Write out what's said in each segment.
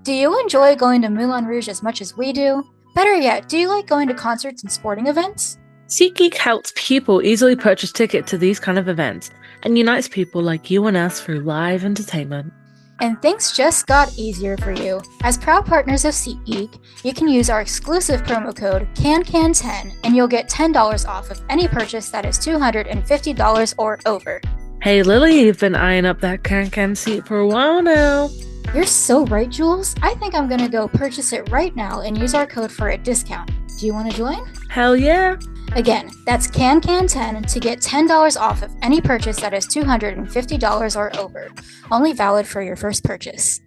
Do you enjoy going to Moulin Rouge as much as we do? Better yet, do you like going to concerts and sporting events? SeatGeek helps people easily purchase tickets to these kind of events and unites people like you and us through live entertainment. And things just got easier for you. As proud partners of SeatGeek, you can use our exclusive promo code CANCAN10 and you'll get $10 off of any purchase that is $250 or over. Hey Lily, you've been eyeing up that can seat for a while now. You're so right, Jules. I think I'm gonna go purchase it right now and use our code for a discount. Do you want to join? Hell yeah. Again, that's CANCAN10 to get $10 off of any purchase that is $250 or over. Only valid for your first purchase.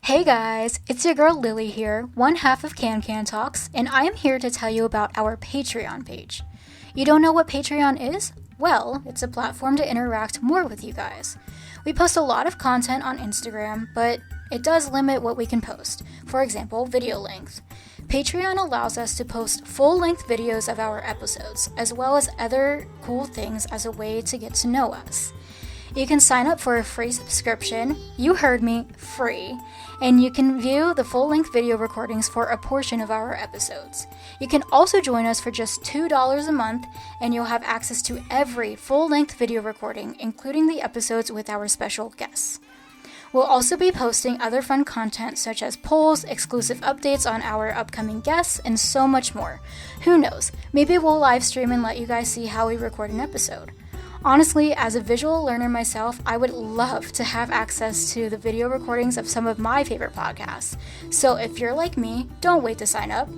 Hey guys, it's your girl Lily here, one half of CanCan Talks, and I am here to tell you about our Patreon page. You don't know what Patreon is? Well, it's a platform to interact more with you guys. We post a lot of content on Instagram, but it does limit what we can post. For example, video length. Patreon allows us to post full-length videos of our episodes, as well as other cool things as a way to get to know us. You can sign up for a free subscription, you heard me, free, and you can view the full-length video recordings for a portion of our episodes. You can also join us for just $2 a month, and you'll have access to every full-length video recording, including the episodes with our special guests. We'll also be posting other fun content such as polls, exclusive updates on our upcoming guests, and so much more. Who knows? Maybe we'll live stream and let you guys see how we record an episode. Honestly, as a visual learner myself, I would love to have access to the video recordings of some of my favorite podcasts. So if you're like me, don't wait to sign up.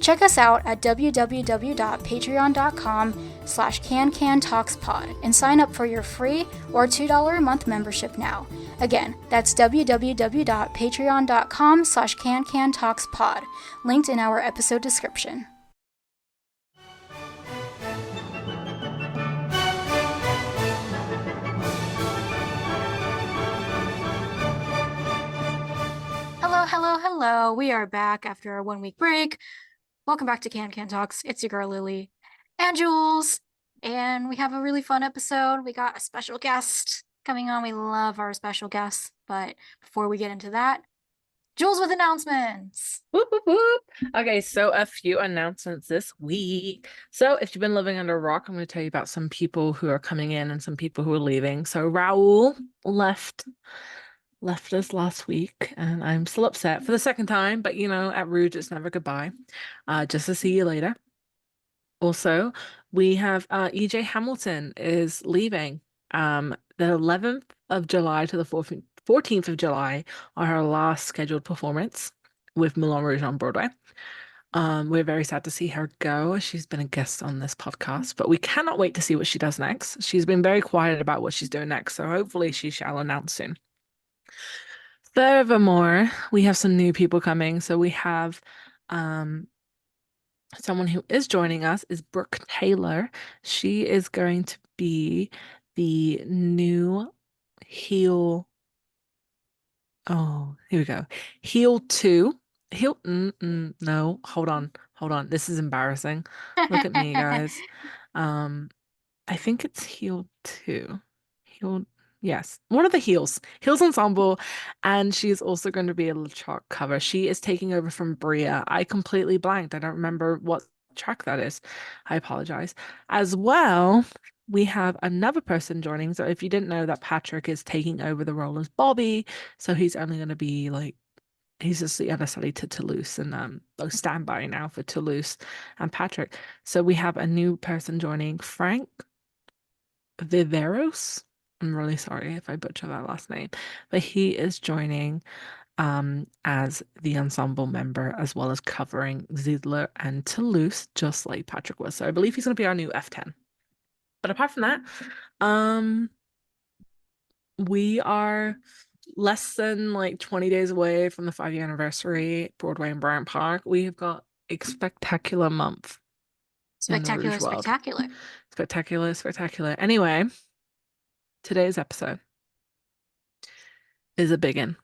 Check us out at www.patreon.com/CanCanTalksPod and sign up for your free or $2 a month membership now. Again, that's www.patreon.com/CanCanTalksPod, linked in our episode description. Hello. We are back after our 1 week break. Welcome back to CanCan Talks. It's your girl Lily and Jules. And we have a really fun episode. We got a special guest coming on. We love our special guests. But before we get into that, Jules with announcements. Whoop, whoop, whoop. Okay, so a few announcements this week. So if you've been living under a rock, I'm going to tell you about some people who are coming in and some people who are leaving. So Raul left us last week, and I'm still upset for the second time, but at Rouge it's never goodbye. Just to see you later. Also, we have EJ Hamilton is leaving. The 11th of July to the 14th of July are her last scheduled performance with Moulin Rouge on Broadway. We're very sad to see her go. She's been a guest on this podcast, but we cannot wait to see what she does next. She's been very quiet about what she's doing next, so hopefully she shall announce soon. Furthermore, we have some new people coming. So we have someone who is joining us is Brooke Taylor. She is going to be the new heel. Oh, here we go. Heel 2. No, hold on. This is embarrassing. Look at me, guys. I think it's heel 2. Yes, one of the Heels Ensemble, and she's also going to be a chart cover. She is taking over from Bria. I completely blanked. I don't remember what track that is. I apologize. As well, we have another person joining. So if you didn't know that Patrick is taking over the role as Bobby, so he's only going to be he's just the understudy to Toulouse and standby now for Toulouse and Patrick. So we have a new person joining, Frank Viveros. I'm really sorry if I butcher that last name, but he is joining as the ensemble member, as well as covering Zidler and Toulouse, just like Patrick was. So I believe he's going to be our new F10. But apart from that, we are less than 20 days away from the 5-year anniversary, Broadway and Bryant Park. We have got a spectacular month. Spectacular. Anyway, today's episode is a big one.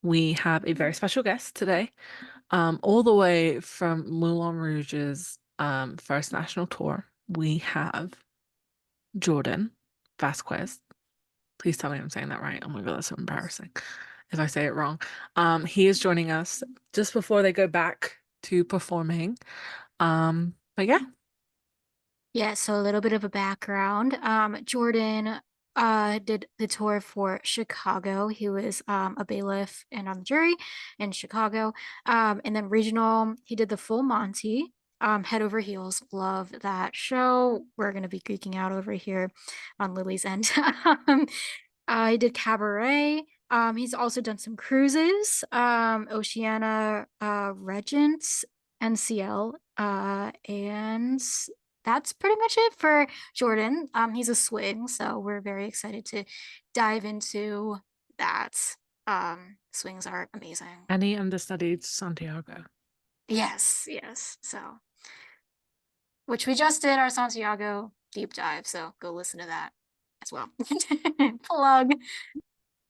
We have a very special guest today, all the way from Moulin Rouge's first national tour. We have Jordan Vasquez. Please tell me I'm saying that right. Oh my God, that's so embarrassing. if I say it wrong. He is joining us just before they go back to performing. But yeah, Yeah, so a little bit of a background. Jordan did the tour for Chicago. He was a bailiff and on the jury in Chicago. And then regional, he did the full Monty. Head over heels. Love that show. We're gonna be geeking out over here on Lily's end. He did cabaret. He's also done some cruises. Oceania, Regent, NCL, and that's pretty much it for Jordan. He's a swing, so we're very excited to dive into that. Swings are amazing. and he understudied Santiago. Yes, yes. So, which we just did our Santiago deep dive, so go listen to that as well. Plug.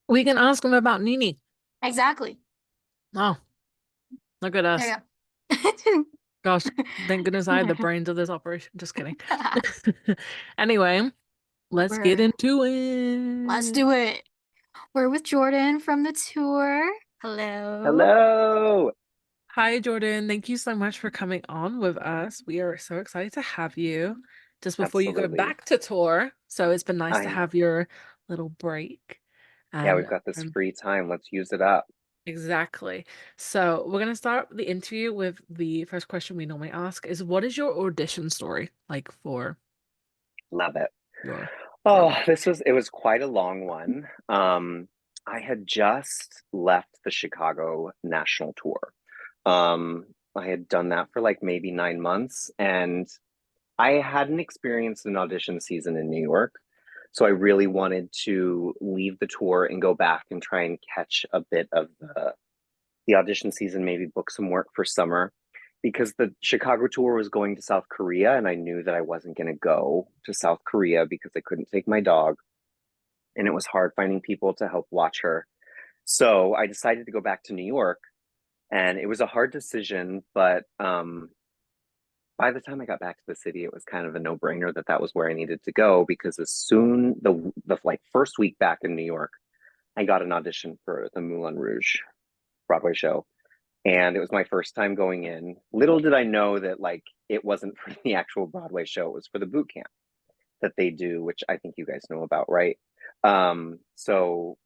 We can ask him about Nini. Exactly. Oh, look at us. There you Gosh, thank goodness I had the go. brains of this operation. Just kidding. Anyway, let's get We're into let's it. do it. We're with Jordan from the tour. Hello. Hello. Hi, Jordan. Thank you so much for coming on with us. We are so excited to have you just before you go Absolutely. back to tour. So it's been nice I to know. have your little break. Yeah, we've And got this free time. Let's use it up. exactly. So we're gonna start the interview with the first question we normally ask is what is your audition story like for Love it. your Oh, Broadway? it was quite a long one. I had just left the Chicago national tour. I had done that for like maybe 9 months, and I hadn't experienced an audition season in New York. So I really wanted to leave the tour and go back and try and catch a bit of the audition season, maybe book some work for summer because the Chicago tour was going to South Korea, and I knew that I wasn't going to go to South Korea because I couldn't take my dog, and it was hard finding people to help watch her. So I decided to go back to New York, and it was a hard decision, but by the time I got back to the city, it was kind of a no-brainer that that was where I needed to go because as soon the like first week back in New York, I got an audition for the Moulin Rouge Broadway show. And it was my first time going in. Little did I know that like it wasn't for the actual Broadway show, it was for the boot camp that they do, which I think you guys know about, right? So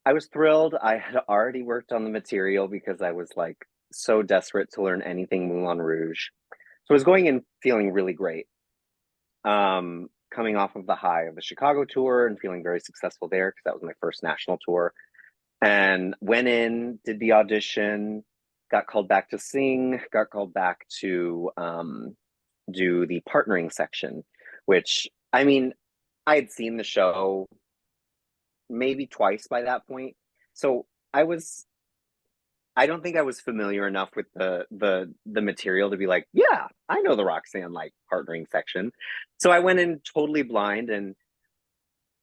I was thrilled. I had already worked on the material because I was like so desperate to learn anything Moulin Rouge. So I was going in feeling really great. Coming off of the high of the Chicago tour and feeling very successful there because that was my first national tour. And went in, did the audition, got called back to sing, got called back to do the partnering section, which I mean, I had seen the show maybe twice by that point. So I don't think I was familiar enough with the material to be like, yeah, I know the Roxanne like partnering section. So I went in totally blind, and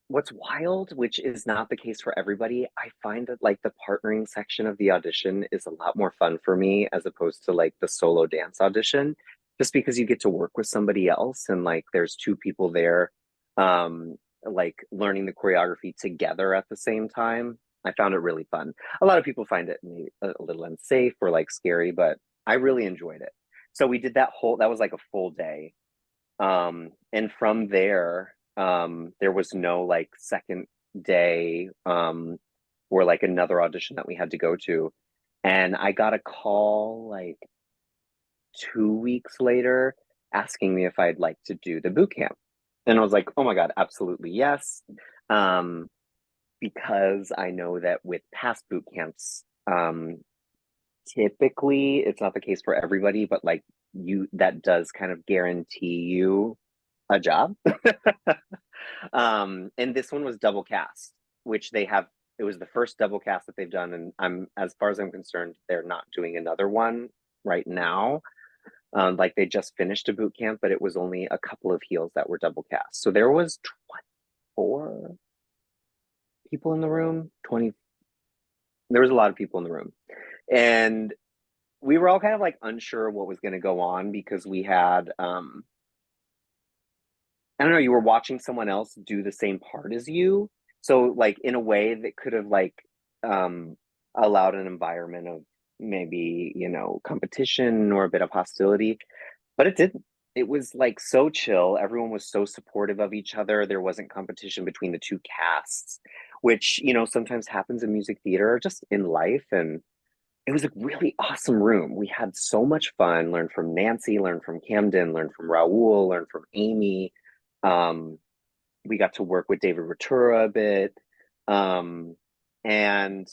what's wild, which is not the case for everybody, I find that like the partnering section of the audition is a lot more fun for me as opposed to like the solo dance audition, just because you get to work with somebody else and like there's two people there, like learning the choreography together at the same time. I found it really fun. A lot of people find it maybe a little unsafe or like scary, but I really enjoyed it. So we did that was like a full day. And from there, there was no like second day or like another audition that we had to go to. And I got a call like 2 weeks later asking me if I'd like to do the boot camp. And I was like, oh my God, absolutely yes. Um, because I know that with past boot camps, typically it's not the case for everybody, but like that does kind of guarantee you a job. And this one was double cast, which they have. It was the first double cast that they've done, and as far as I'm concerned, they're not doing another one right now. Like they just finished a boot camp, but it was only a couple of heels that were double cast. So there was 24 people in the room. 20. There was a lot of people in the room, and we were all kind of like unsure what was going to go on because we had I don't know, you were watching someone else do the same part as you. So like in a way that could have like um, allowed an environment of maybe, competition or a bit of hostility, but it didn't. It was like so chill. Everyone was so supportive of each other. There wasn't competition between the two casts, which, sometimes happens in music theater or just in life. And it was a really awesome room. We had so much fun, learned from Nancy, learned from Camden, learned from Raul, learned from Amy. Um, we got to work with David Ratura a bit. Um, and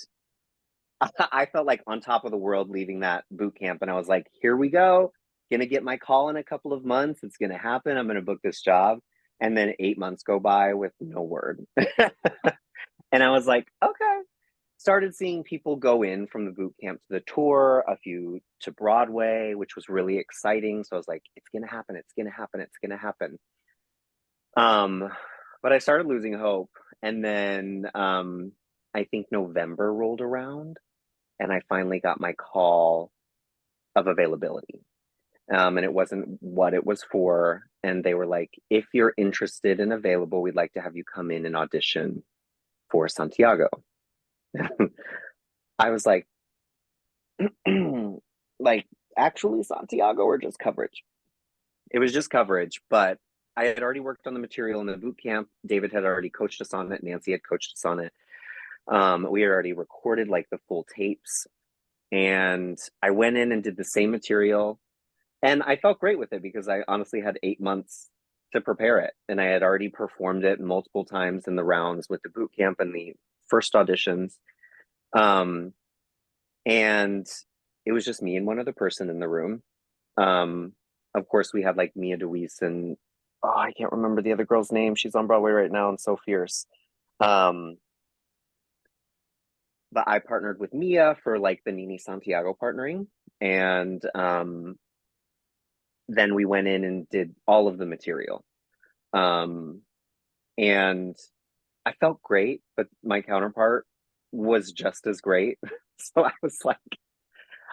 I felt like on top of the world leaving that boot camp. And I was like, here we go. Gonna get my call in a couple of months. It's gonna happen. I'm gonna book this job. And then 8 months go by with no word. And I was like, okay. Started seeing people go in from the boot camp to the tour, a few to Broadway, which was really exciting. So I was like, it's gonna happen, it's gonna happen, it's gonna happen. Um, but I started losing hope. And then I think November rolled around and I finally got my call of availability. And it wasn't what it was for. And they were like, if you're interested and available, we'd like to have you come in and audition for Santiago. I was like, like actually Santiago or just coverage? It was just coverage, but I had already worked on the material in the boot camp. David had already coached us on it. Nancy had coached us on it. We had already recorded like the full tapes. And I went in and did the same material. And I felt great with it because I honestly had 8 months to prepare it. And I had already performed it multiple times in the rounds with the boot camp and the first auditions. Um, and it was just me and one other person in the room. Of course, we had like Mia DeWeese and I can't remember the other girl's name. She's on Broadway right now and so fierce. Um, but I partnered with Mia for like the Nini Santiago partnering, and then we went in and did all of the material. Um, and I felt great, but my counterpart was just as great. So I was like,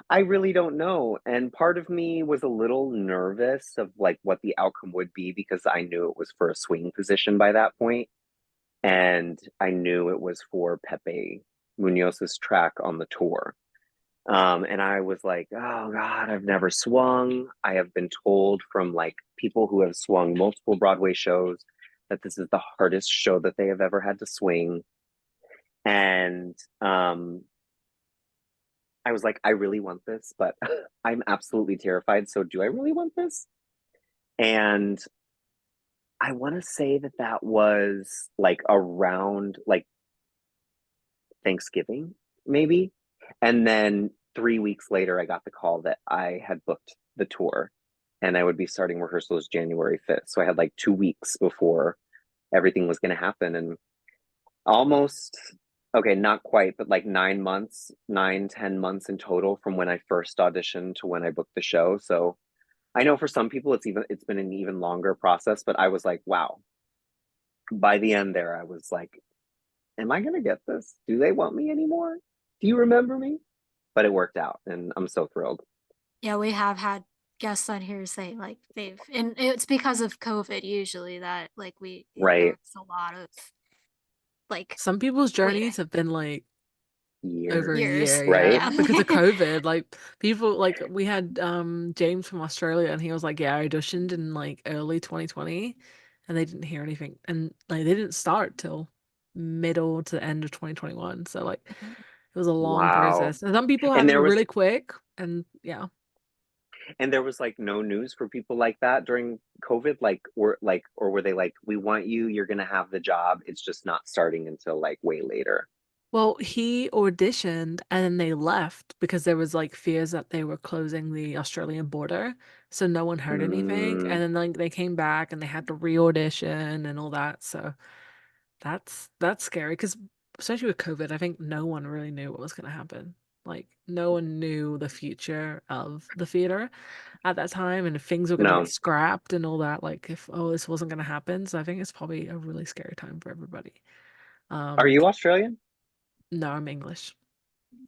I really don't know. And part of me was a little nervous of like what the outcome would be because I knew it was for a swing position by that point. And I knew it was for Pepe Munoz's track on the tour. And I was like, oh God, I've never swung. I have been told from like people who have swung multiple Broadway shows that this is the hardest show that they have ever had to swing. And I was like, I really want this, but I'm absolutely terrified. So do I really want this? And I want to say that that was like around like Thanksgiving, maybe. And then 3 weeks later, I got the call that I had booked the tour and I would be starting rehearsals January 5th. So I had like 2 weeks before everything was going to happen. And almost, okay, not quite, but like 9 months, 10 months in total from when I first auditioned to when I booked the show. So I know for some people it's been an even longer process, but I was like, wow. By the end there, I was like, am I gonna get this? Do they want me anymore? Do you remember me? But it worked out and I'm so thrilled. Yeah, we have had guests on here say like and it's because of COVID usually that like there Right. was a lot of like Some people's waiting journeys have been like over a years. year, Right. yeah, Yeah. because of COVID. Like people, like we had James from Australia, and he was like, "Yeah, I auditioned in like early 2020, and they didn't hear anything, and like they didn't start till middle to the end of 2021. So like it was a long Wow. process. And some people And happened really quick, and yeah. there was like no news for people like that during COVID, or were they like, we want you, you're gonna have the job. It's just not starting until like way later. Well, he auditioned and then they left because there was like fears that they were closing the Australian border. So no one heard anything. Mm, And then like they came back and they had to re-audition and all that. So that's scary because especially with COVID, I think no one really knew what was going to happen. Like no one knew the future of the theater at that time and if things were going to get no. scrapped and all that, like if this wasn't going to happen. So I think it's probably a really scary time for everybody. Are Um you Australian? no, I'm English.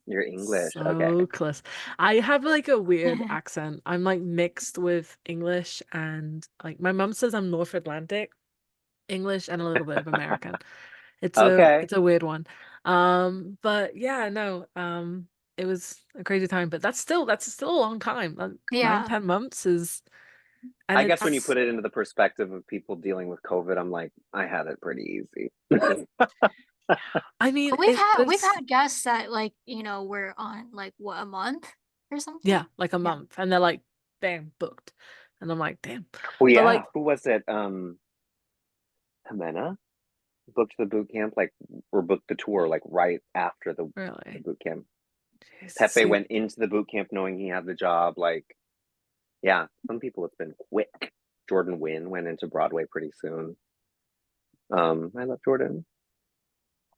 You're English. Okay. So close. I have like a weird accent. I'm like mixed with English and like my mom says I'm North Atlantic English and a little bit of American. Okay. it's a weird one. But yeah, no, it was a crazy time, but that's still a long time. Like, nine, Yeah. 10 months is, and I guess when you it's, put it into the perspective of people dealing with COVID, I'm like, I had it pretty easy. I mean, But we've there's, had guests that like, were on like what, a month or something? yeah, like a Yeah. month, and they're like, bam, booked, and I'm like, damn. Well, But yeah. like, Who was it? Jimena booked the boot camp, like, or booked the tour, like right after the really, boot camp. jeez, Pepe see, went into the boot camp knowing he had the job. Like, yeah, some people it's been quick. Jordan Wynn went into Broadway pretty soon. I love Jordan.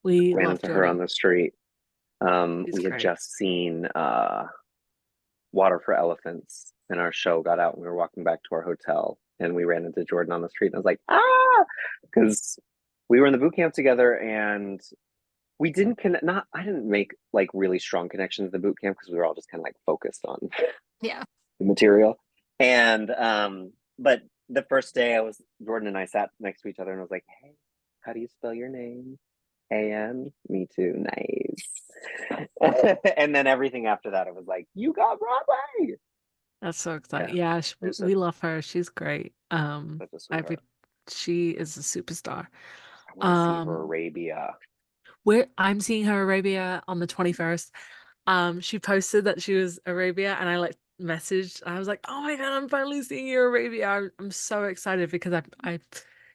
we Ran love into her on Jordan. the street. He's We had great. just seen Water for Elephants, and our show got out and we were walking back to our hotel and we ran into Jordan on the street and I was like, ah, because we were in the boot camp together and we didn't connect. Not, I didn't make like really strong connections at the boot camp because we were all just kind of like focused on Yeah. the material. And but the first day Jordan and I sat next to each other and I was like, hey, how do you spell your name? A-N? Me too. Nice. And then everything after that, I was like, you got Broadway. That's so Yeah, exciting. Yeah, they're such, we love her. She's great. such a Every sweetheart. she is a superstar. I want to see her Um, Arabia. where I'm seeing her Arabia on the 21st. She posted that she was Arabia, and I like messaged. I was like, "Oh my God, I'm finally seeing you Arabia!" I'm so excited because I've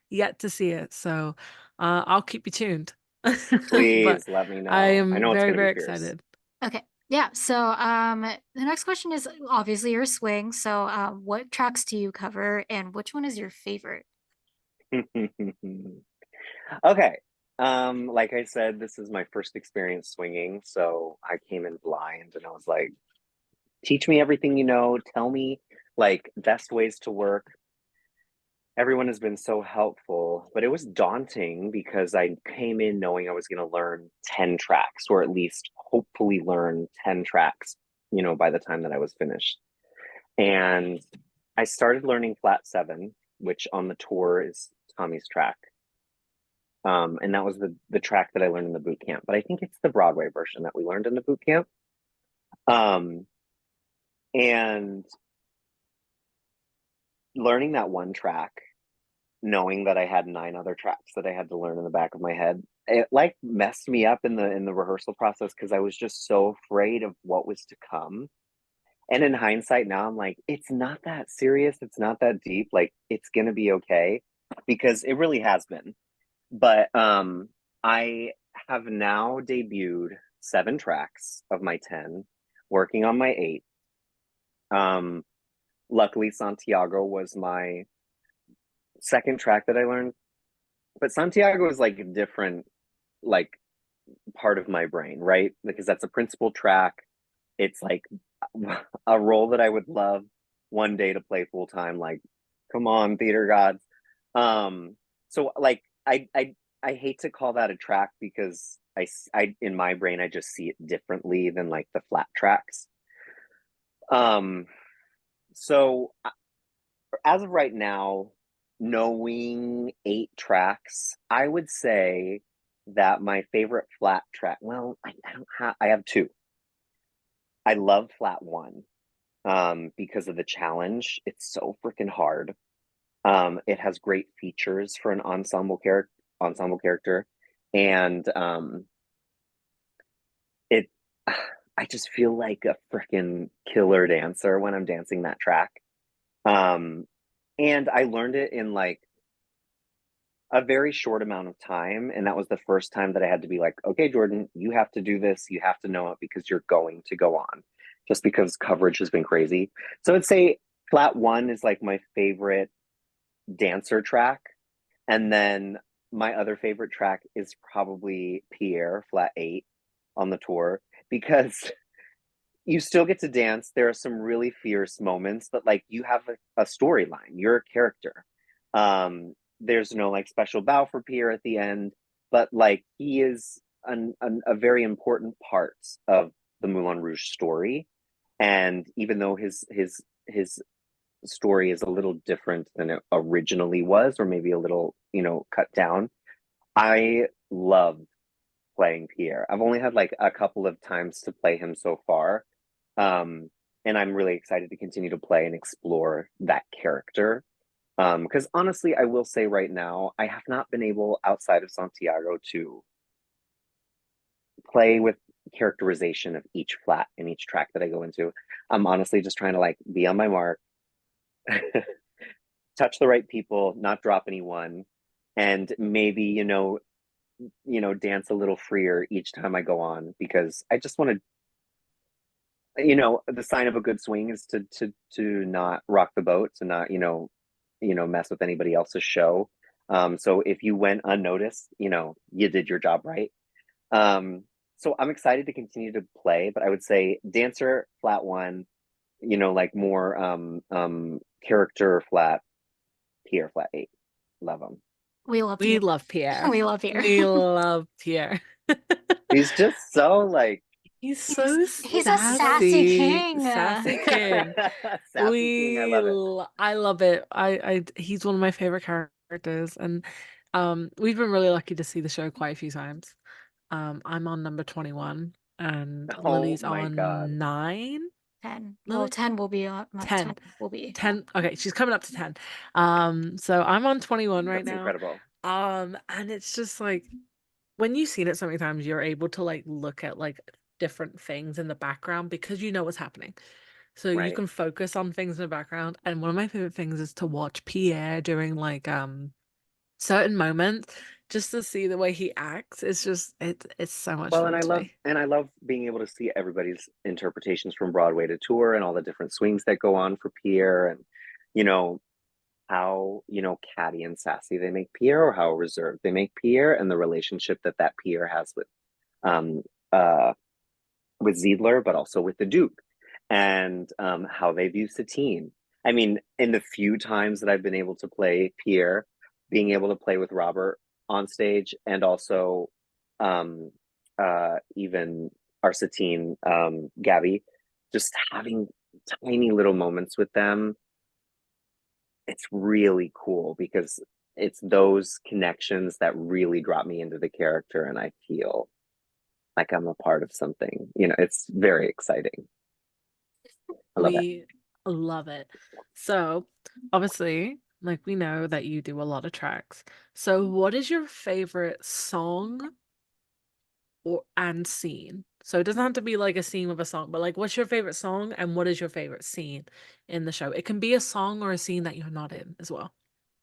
yet to see it. So, I'll keep you tuned. But Please let me I know. I am know it's very, going to be very fierce. excited. Okay. Yeah. So the next question is obviously your swing. So what tracks do you cover and which one is your favorite? Okay. Like I said, this is my first experience swinging, so I came in blind and I was like, teach me everything you know, tell me like best ways to work. Everyone has been so helpful, but it was daunting because I came in knowing I was going to learn 10 tracks or at least hopefully learn 10 tracks, by the time that I was finished. And I started learning flat 7, which on the tour is Tommy's track. And that was the track that I learned in the boot camp. But I think it's the Broadway version that we learned in the boot camp. Um, and learning that one track, knowing that I had 9 other tracks that I had to learn in the back of my head, it like messed me up in the rehearsal process because I was just so afraid of what was to come. And in hindsight, now I'm like, it's not that serious. It's not that deep. Like, it's gonna be okay because it really has been. But I have now debuted 7 tracks of my 10, working on my 8. Um, Luckily, Santiago was my second track that I learned, but Santiago is like a different like part of my brain, right? Because that's a principal track. It's like a role that I would love one day to play full time. Like, come on, theater gods. So like I hate to call that a track because I in my brain I just see it differently than like the flat tracks. Um, so as of right now, knowing 8 tracks, I would say that my favorite flat track. Well, I don't have. I have 2. I love flat 1 because of the challenge. It's so freaking hard. It has great features for an ensemble character, and it. I just feel like a freaking killer dancer when I'm dancing that track. Um, and I learned it in like a very short amount of time, and that was the first time that I had to be like, okay, Jordan, you have to do this. You have to know it because you're going to go on. Just because coverage has been crazy. So I'd say flat 1 is like my favorite dancer track. And then my other favorite track is probably Pierre, flat 8 on the tour, because you still get to dance. There are some really fierce moments, but like you have a storyline, you're a character. There's no like special bow for Pierre at the end, but like he is a very important part of the Moulin Rouge story. And even though his story is a little different than it originally was, or maybe a little, cut down, I love playing Pierre. I've only had like a couple of times to play him so far. And I'm really excited to continue to play and explore that character. Because honestly, I will say right now, I have not been able outside of Santiago to play with characterization of each flat in each track that I go into. I'm honestly just trying to like be on my mark, touch the right people, not drop anyone, and maybe, dance a little freer each time I go on because I just want to, the sign of a good swing is to not rock the boat, to not, mess with anybody else's show. So if you went unnoticed, you did your job right. So I'm excited to continue to play, but I would say dancer flat one, like more character flat, Pierre flat eight. Love him. We love We Pierre. love Pierre. We love Pierre. We love Pierre. He's just so like He's so He's a sassy king. Sassy king. sassy king. I love it. I love it. He's one of my favorite characters, and we've been really lucky to see the show quite a few times. I'm on number 21, and Oh Lily's my God. on 9. 10. Lily? Well, 10 will be on. 10. 10 will be. 10. Okay, she's coming up to 10. So I'm on 21 right That's now. incredible. And it's just like when you've seen it so many times, you're able to like look at like different things in the background because you know what's happening. So you Right. can focus on things in the background. And one of my favorite things is to watch Pierre during like certain moments just to see the way he acts. It's just it's so much Well, fun to me. and I love being able to see everybody's interpretations from Broadway to tour and all the different swings that go on for Pierre and you know how catty and sassy they make Pierre or how reserved they make Pierre and the relationship that Pierre has um uh with Ziedler but also with the Duke and how they view Satine. I mean, in the few times that I've been able to play Pierre, being able to play with Robert on stage and also um even our Satine, Gabby, just having tiny little moments with them, it's really cool because it's those connections that really drop me into the character and I feel like I'm a part of something. It's very exciting. I love it. We love it. So, obviously, like we know that you do a lot of tracks. So, what is your favorite song or and scene? So, it doesn't have to be like a scene with a song, but like what's your favorite song and what is your favorite scene in the show? It can be a song or a scene that you're not in as well.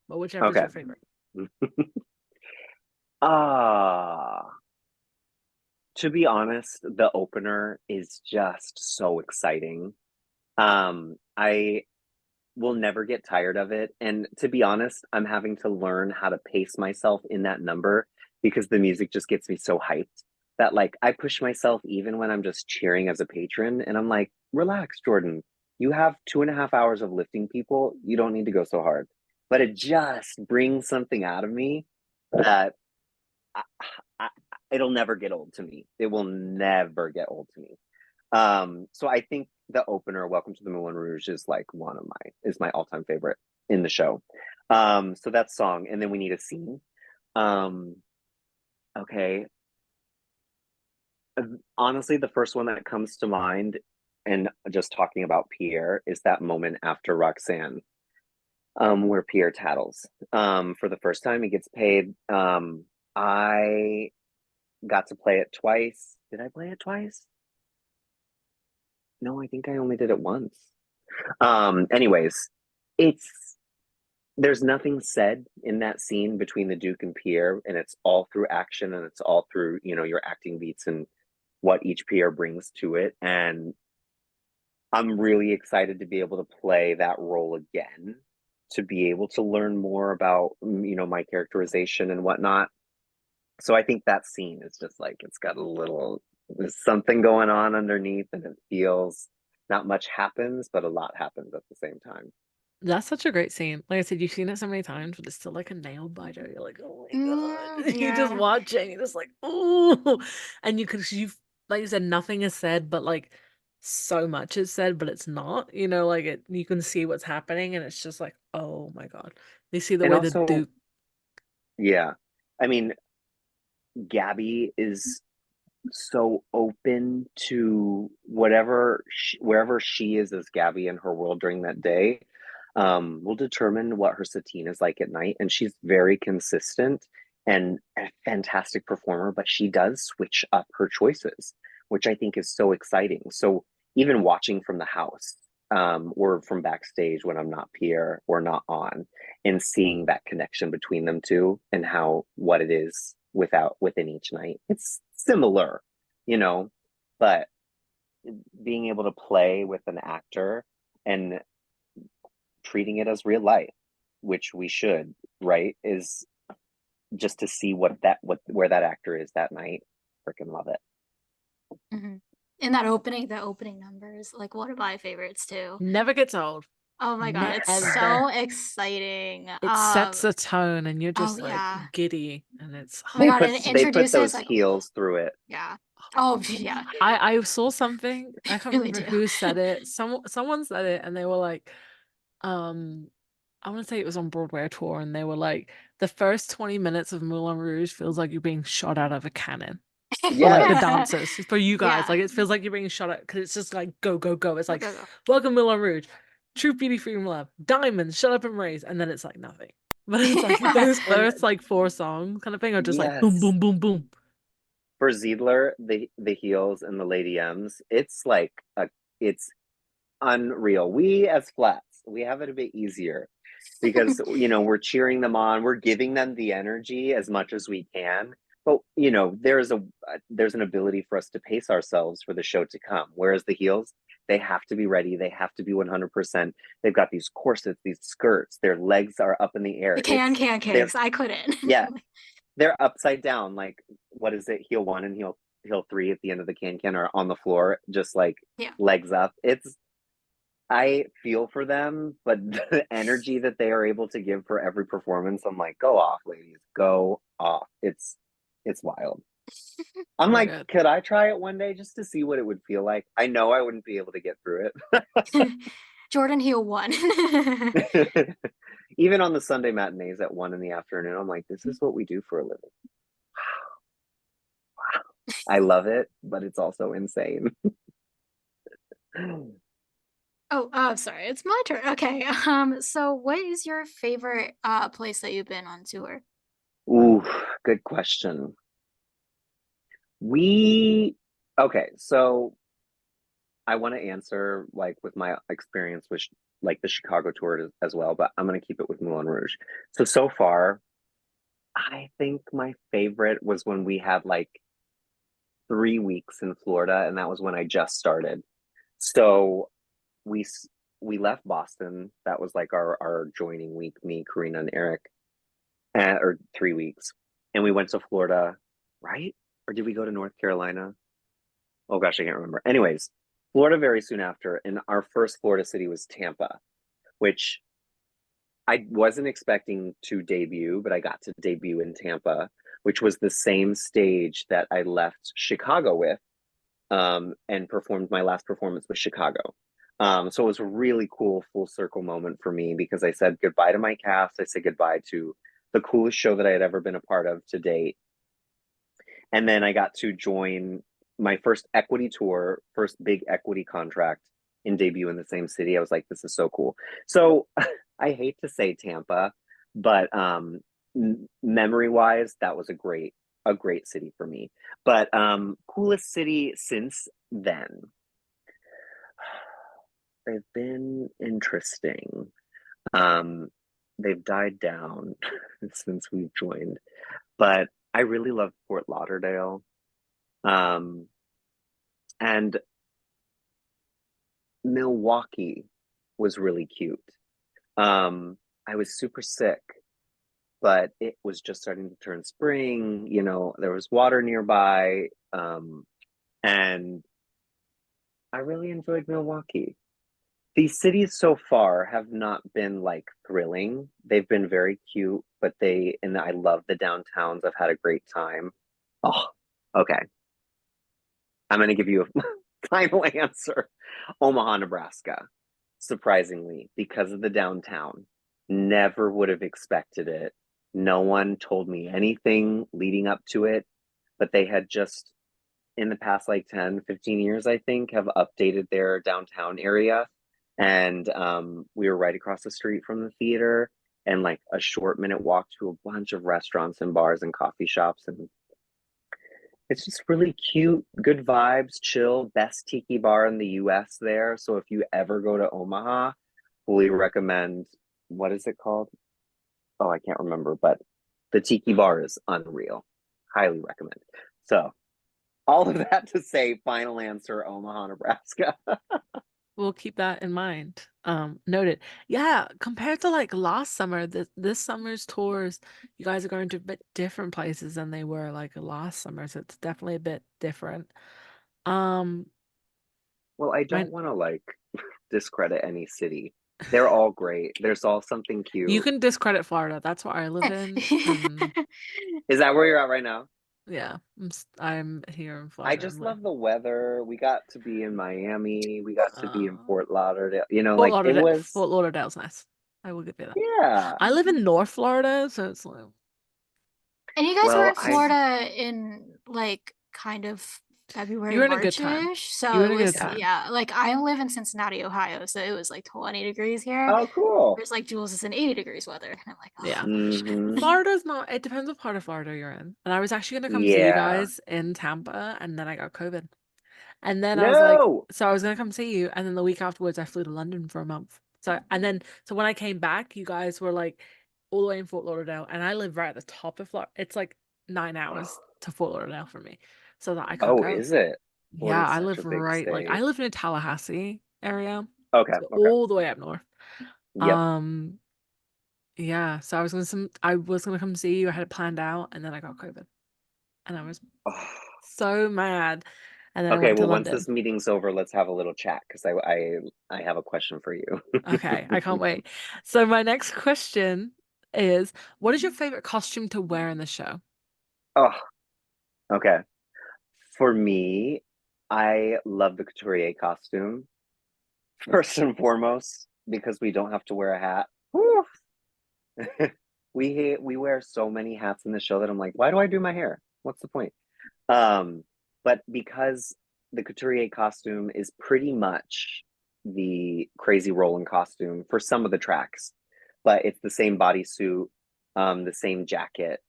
But whichever is Okay. your favorite. Ah, to be honest, the opener is just so exciting. I will never get tired of it. And to be honest, I'm having to learn how to pace myself in that number because the music just gets me so hyped that like I push myself even when I'm just cheering as a patron. And I'm like, relax, Jordan. You have 2.5 hours of lifting people. You don't need to go so hard. But it just brings something out of me that I, I, it'll never get old to me. It will never get old to me. So I think the opener, Welcome to the Moulin Rouge, is like is my all-time favorite in the show. So that song, and then we need a scene. Um, okay. Honestly, the first one that comes to mind, and just talking about Pierre, is that moment after Roxanne, where Pierre tattles. For the first time, he gets paid. I got to play it twice. Did I play it twice? No, I think I only did it once. Anyways, it's there's nothing said in that scene between the Duke and Pierre, and it's all through action and it's all through, your acting beats and what each Pierre brings to it. And I'm really excited to be able to play that role again, to be able to learn more about, my characterization and whatnot. So I think that scene is just like there's something going on underneath, and it feels not much happens, but a lot happens at the same time. That's such a great scene. Like I said, you've seen it so many times, but it's still like a nail biter. You're like, oh my God. You just Yeah. watch it and you're just like, oh. And you've, like you said, nothing is said, but like so much is said, but it's not, like you can see what's happening and it's just like, oh my God. You see the And way the also, Duke, yeah, I mean, Gabby is so open to wherever she is as Gabby in her world during that day, will determine what her Satine is like at night. And she's very consistent and a fantastic performer, but she does switch up her choices, which I think is so exciting. So even watching from the house, or from backstage when I'm not Pierre or not on, and seeing that connection between them two and how what it is within each night, it's similar, you know, but being able to play with an actor and treating it as real life, which we should, right? Is just to see where that actor is that night. Freaking love it. Mm-hmm. And the opening numbers, like one of my favorites too. Never gets old. Oh my God, it's Never. so exciting. It sets a tone and you're just like yeah. giddy, and it's Oh my God, and it They put introduces those like heels through it. yeah. Oh yeah. I saw something, I can't Really remember do. who said it. Someone said it, and they were like, I want to say it was on Broadway tour, and they were like, the first 20 minutes of Moulin Rouge feels like you're being shot out of a cannon. For like the Yes. dancers, for you guys, Yeah. like it feels like you're being shot at, because it's just like go go go. It's like, Go, go. welcome Moulin Rouge, true beauty, freedom, love, diamonds, shut up and raise, and then it's like nothing. But it's like those And first like 4 songs kind of thing are just like boom yes, boom boom boom. for Ziedler, the heels and the Lady M's, it's unreal. We as flats, we have it a bit easier because we're cheering them on, we're giving them the energy as much as we can. But there's an ability for us to pace ourselves for the show to come. Whereas the heels, they have to be ready. They have to be 100%. They've got these corsets, these skirts. Their legs are up in the air. The cakes. I couldn't. Yeah, they're upside down. Like, what is it? Heel one and heel three at the end of the can are on the floor, just like Yeah. legs up. I feel for them, but the energy that they are able to give for every performance, I'm like, go off, ladies, go off. It's wild. I'm So like, good. could I try it one day just to see what it would feel like? I know I wouldn't be able to get through it. Jordan Heel won. Even on the Sunday matinees at 1 in the afternoon, I'm like, this is what we do for a living. Wow. I love it, but it's also insane. Oh, sorry. It's my turn. Okay. So what is your favorite place that you've been on tour? Ooh, good question. Okay, so I want to answer like with my experience with like the Chicago tour as well, but I'm going to keep it with Moulin Rouge. So far, I think my favorite was when we had like 3 weeks in Florida, and that was when I just started. So we we left Boston. That was like our joining week, me, Karina, and Eric, or 3 weeks, and we went to Florida, right? Or did we go to North Carolina? Oh gosh, I can't remember. Anyways, Florida very soon after, and our first Florida city was Tampa, which I wasn't expecting to debut, but I got to debut in Tampa, which was the same stage that I left Chicago with, and performed my last performance with Chicago. So it was a really cool full circle moment for me because I said goodbye to my cast. I said goodbye to the coolest show that I had ever been a part of to date. And then I got to join my first equity tour, first big equity contract, and debut in the same city. I was like, this is so cool. So I hate to say Tampa, but memory wise, that was a great city for me. But coolest city since then, they've been interesting. They've died down since we've joined, but I really love Fort Lauderdale. And Milwaukee was really cute. I was super sick, but it was just starting to turn spring. There was water nearby. And I really enjoyed Milwaukee. These cities so far have not been like thrilling. They've been very cute, and I love the downtowns. I've had a great time. Oh, okay. I'm going to give you a final answer. Omaha, Nebraska. Surprisingly, because of the downtown. Never would have expected it. No one told me anything leading up to it. but they had just in the past like 10, 15 years, I think, have updated their downtown area. And we were right across the street from the theater and like a short minute walk to a bunch of restaurants and bars and coffee shops. And it's just really cute, good vibes, chill, best tiki bar in the US there. So if you ever go to Omaha, fully recommend. What is it called? Oh, I can't remember, but the tiki bar is unreal. Highly recommend. So all of that to say, final answer, Omaha, Nebraska. We'll keep that in mind. Noted. Yeah, compared to like last summer, this summer's tours, you guys are going to a bit different places than they were like last summer, so it's definitely a bit different. Um, Well, I my don't want to like discredit any city. They're all great. There's all something You cute. can discredit Florida. That's what I live in, and Is that where you're at right now? yeah, I'm here in I Florida. just love the weather. We got to be in Miami. We got to be in Uh, Fort Lauderdale. You know, like it was, Fort Lauderdale's nice. I will give you that. yeah. I live in North Florida, so it's like And you guys were Well, in Florida in like kind of February, you're in a good time. March-ish. So You're it in a good was, yeah. time. yeah, like I live in Cincinnati, Ohio, so it was like 20 degrees here. Oh, cool. There's like Jules is in 80 degrees weather. And I'm like, oh Yeah. gosh. Florida's not, it depends what part of Florida you're in. And I was actually gonna come see you Yeah. guys in Tampa, and then I got COVID. And then I was like, No. so I was gonna come see you, and then the week afterwards I flew to London for a month. So when I came back, you guys were like all the way in Fort Lauderdale, and I live right at the top of Florida. It's like 9 hours to Fort Lauderdale for me, so that I couldn't Oh, go. is it? Yeah, Florida's I such live a big right like I state. live in Tallahassee area, Okay, so okay. all the way up north. Yep. Um, yeah, so I was gonna come see you. I had it planned out, and then I got COVID, and I was so mad. And then I Okay, went to well, once London. this meeting's over, let's have a little chat because I have a question for you. Okay, I can't wait. So my next question is, what is your favorite costume to wear in the show? Oh, okay. For me, I love the couturier costume first and foremost because we don't have to wear a hat. Whew. We wear so many hats in the show that I'm like, why do I do my hair? What's the point? Um, but because the couturier costume is pretty much the crazy rolling costume for some of the tracks, but it's the same bodysuit, the same jacket.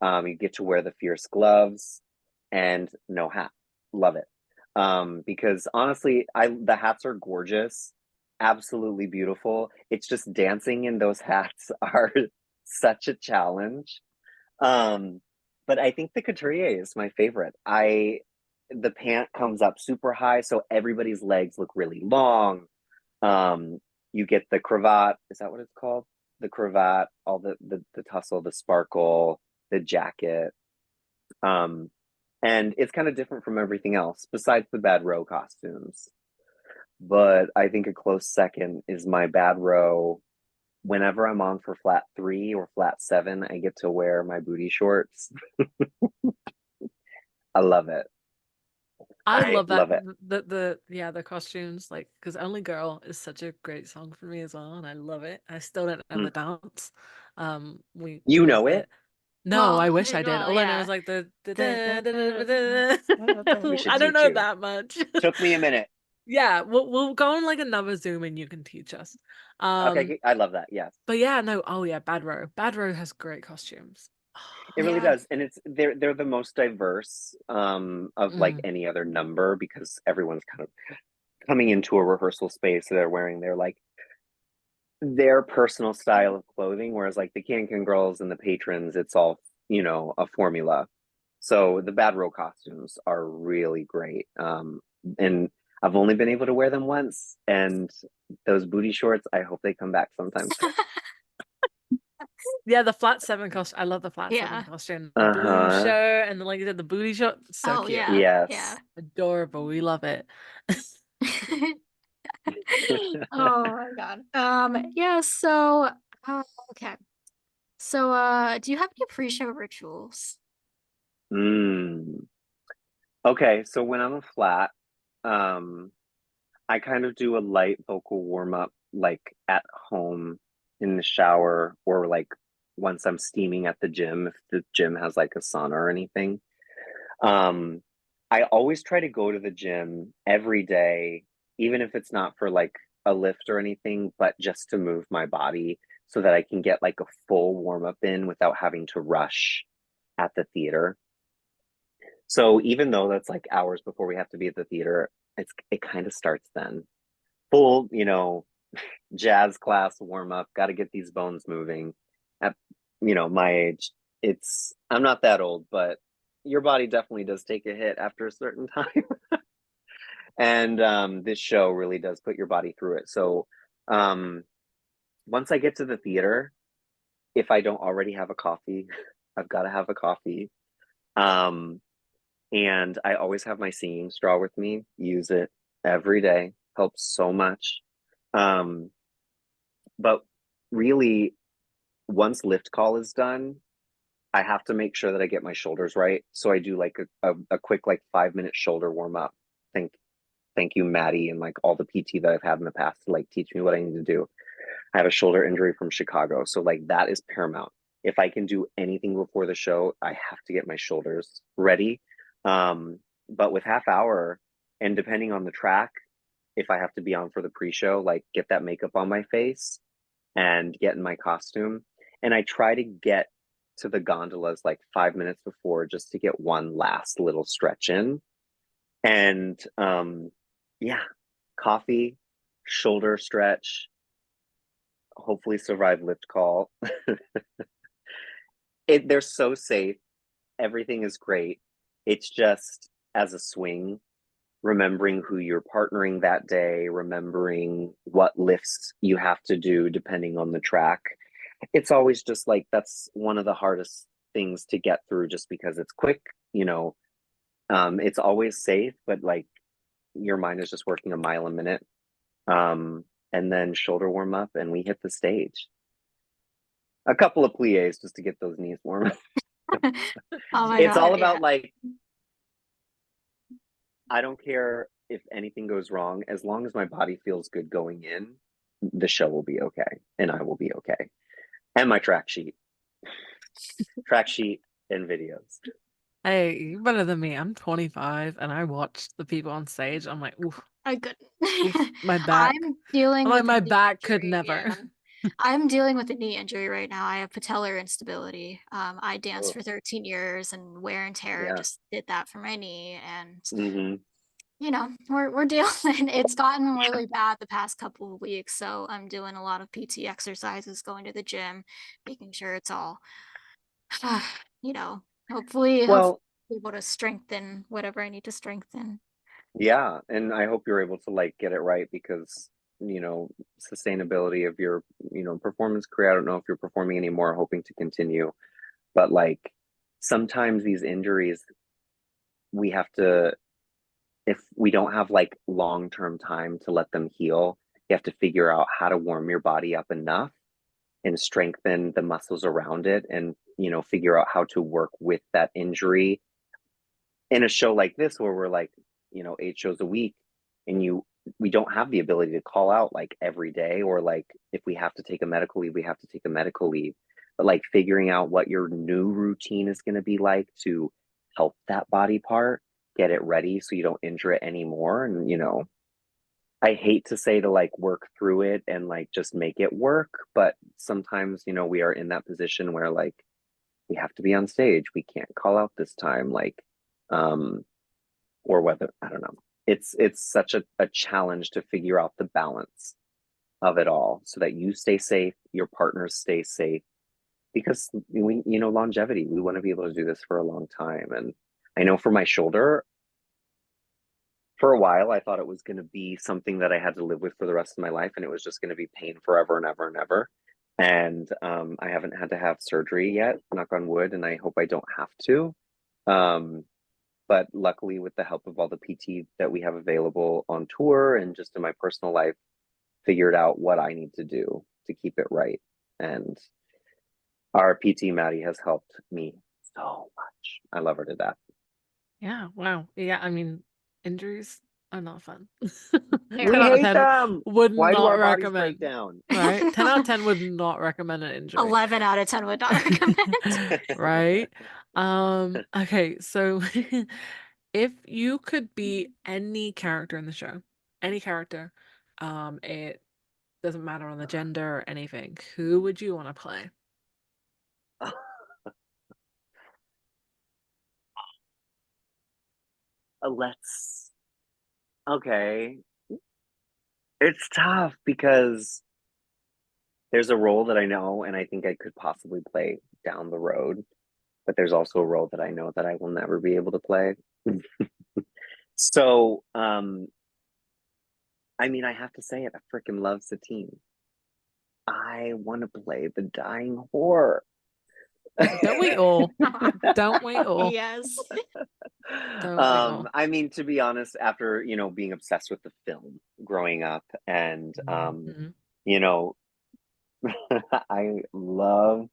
You get to wear the fierce gloves and no hat. Love it. Because honestly, I the hats are gorgeous, absolutely beautiful. It's just dancing in those hats are such a challenge. Um, but I think the couturier is my favorite. The pant comes up super high, so everybody's legs look really long. Um, you get the cravat. Is that what it's called? The cravat, all the tussle, the sparkle, the jacket. Um, and it's kind of different from everything else, besides the bad row costumes. But I think a close second is my bad row. Whenever I'm on for flat 3 or flat 7, I get to wear my booty shorts. I love it. I I love that love it. the costumes, like, because Only Girl is such a great song for me as well, and I love it. I still don't know Mm. the dance. You What is know it? it? No, Well, I wish I did. well, All I know yeah. is like the We should I don't teach know you. that much. Took me a minute. Yeah, we'll go on like another Zoom and you can teach us. Okay, I love that. Yes. But yeah, no, oh yeah, Bad Row. Bad Row has great costumes. It really Yeah. does. And they're the most diverse of like Mm. any other number because everyone's kind of coming into a rehearsal space, so they're wearing their personal style of clothing, whereas like the Can Girls and the patrons, it's all, a formula. So the Bad Row costumes are really great. And I've only been able to wear them once, and those booty shorts, I hope they come back sometime soon. Yeah, the flat seven costume. I love the flat seven Yeah. costume. The blue Uh-huh. shirt and like you said, the booty short. So Oh cute. yeah. Yeah. Yes. Adorable. We love it. Oh my God. Yeah, so okay. So do you have any pre-show rituals? Mm. Okay, so when I'm a flat, um, I kind of do a light vocal warm up like at home in the shower or like once I'm steaming at the gym, if the gym has like a sauna or anything. Um, I always try to go to the gym every day, even if it's not for like a lift or anything, but just to move my body so that I can get like a full warm up in without having to rush at the theater. So even though that's like hours before we have to be at the theater, it kind of starts then. Full, jazz class warm up, got to get these bones moving. At my age, I'm not that old, but your body definitely does take a hit after a certain time. And this show really does put your body through it. So um, once I get to the theater, if I don't already have a coffee, I've got to have a coffee. Um, and I always have my singing straw with me. Use it every day. Helps so much. But really, once lift call is done, I have to make sure that I get my shoulders right. So I do like a quick like 5 minute shoulder warm up. Thank you, Maddie, and like all the PT that I've had in the past to like teach me what I need to do. I have a shoulder injury from Chicago, so like that is paramount. If I can do anything before the show, I have to get my shoulders ready. But with half hour, and depending on the track, if I have to be on for the pre-show, like get that makeup on my face and get in my costume. And I try to get to the gondolas like 5 minutes before just to get one last little stretch in. And yeah, coffee, shoulder stretch, hopefully survive lift call. They're so safe. Everything is great. It's just as a swing, remembering who you're partnering that day, remembering what lifts you have to do depending on the track. It's always just like that's one of the hardest things to get through just because it's quick. It's always safe, but like your mind is just working a mile a minute. And then shoulder warm up and we hit the stage. A couple of plies just to get those knees warm. Oh my It's God, all yeah. about like, I don't care if anything goes wrong, as long as my body feels good going in, the show will be okay and I will be okay. And my track sheet and videos. Hey, you're better than me. I'm 25 and I watched the people on stage. I'm like, oof, I couldn't. my back. I'm dealing I'm like, with a my knee back could injury. never. Yeah. I'm dealing with a knee injury right now. I have patellar instability. I danced Oh, for 13 years and wear and tear yeah. just did that for my knee. And Mm-hmm. we're dealing. It's gotten really bad the past couple of weeks. So I'm doing a lot of PT exercises, going to the gym, making sure it's all, you know, hopefully Well, be able to strengthen whatever I need to strengthen. yeah, and I hope you're able to like get it right because, you know, sustainability of your, performance career. I don't know if you're performing anymore, hoping to continue, but like sometimes these injuries, we have to, if we don't have like long-term time to let them heal, you have to figure out how to warm your body up enough and strengthen the muscles around it and, figure out how to work with that injury in a show like this where we're like 8 shows a week and we don't have the ability to call out like every day, or like if we have to take a medical leave we have to take a medical leave, but like figuring out what your new routine is going to be like to help that body part get it ready so you don't injure it anymore. And I hate to say to like work through it and like just make it work, but sometimes we are in that position where like we have to be on stage, we can't call out this time, like um or whether I don't know. It's such a challenge to figure out the balance of it all so that you stay safe, your partners stay safe, because we longevity. We want to be able to do this for a long time. And I know for my shoulder, for a while, I thought it was going to be something that I had to live with for the rest of my life, and it was just going to be pain forever and ever and ever. And I haven't had to have surgery yet, knock on wood, and I hope I don't have to. Um, but luckily, with the help of all the PT that we have available on tour and just in my personal life, figured out what I need to do to keep it right. And our PT Maddie has helped me so much. I love her to death. Yeah, wow. Yeah, I mean, injuries are not fun. They 10 We are. out of hate 10 them. would Why do not our bodies break recommend, down? right? 10 out of 10 would not recommend an injury, 11 out of 10 would not recommend. right? Okay, so if you could be any character in the show, any character, it doesn't matter on the gender or anything, who would you want to play? Let's. Okay, it's tough because there's a role that I know and I think I could possibly play down the road, but there's also a role that I know that I will never be able to play. So, I mean, I have to say it. I freaking love Satine. I want to play the dying whore. Don't we all? Don't we all? Yes. Don't we all? I mean, to be honest, after, being obsessed with the film growing up and, Mhm. you know, I love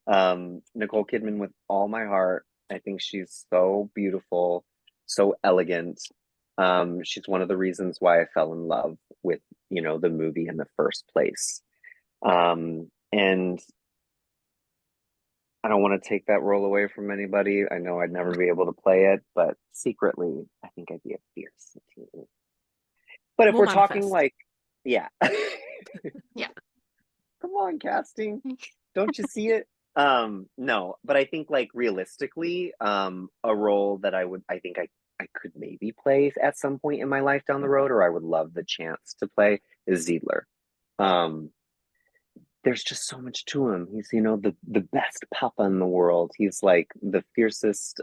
Nicole Kidman with all my heart. I think she's so beautiful, so elegant. She's one of the reasons why I fell in love with, the movie in the first place. And I don't want to take that role away from anybody. I know I'd never be able to play it, but secretly, I think I'd be a fierce teen. But if We'll we're talking manifest. like, yeah, Yeah. come on, casting. Don't you see it? No, but I think like realistically, a role that I think I could maybe play at some point in my life down the road, or I would love the chance to play is Ziedler. Um, there's just so much to him. He's, the best papa in the world. He's like the fiercest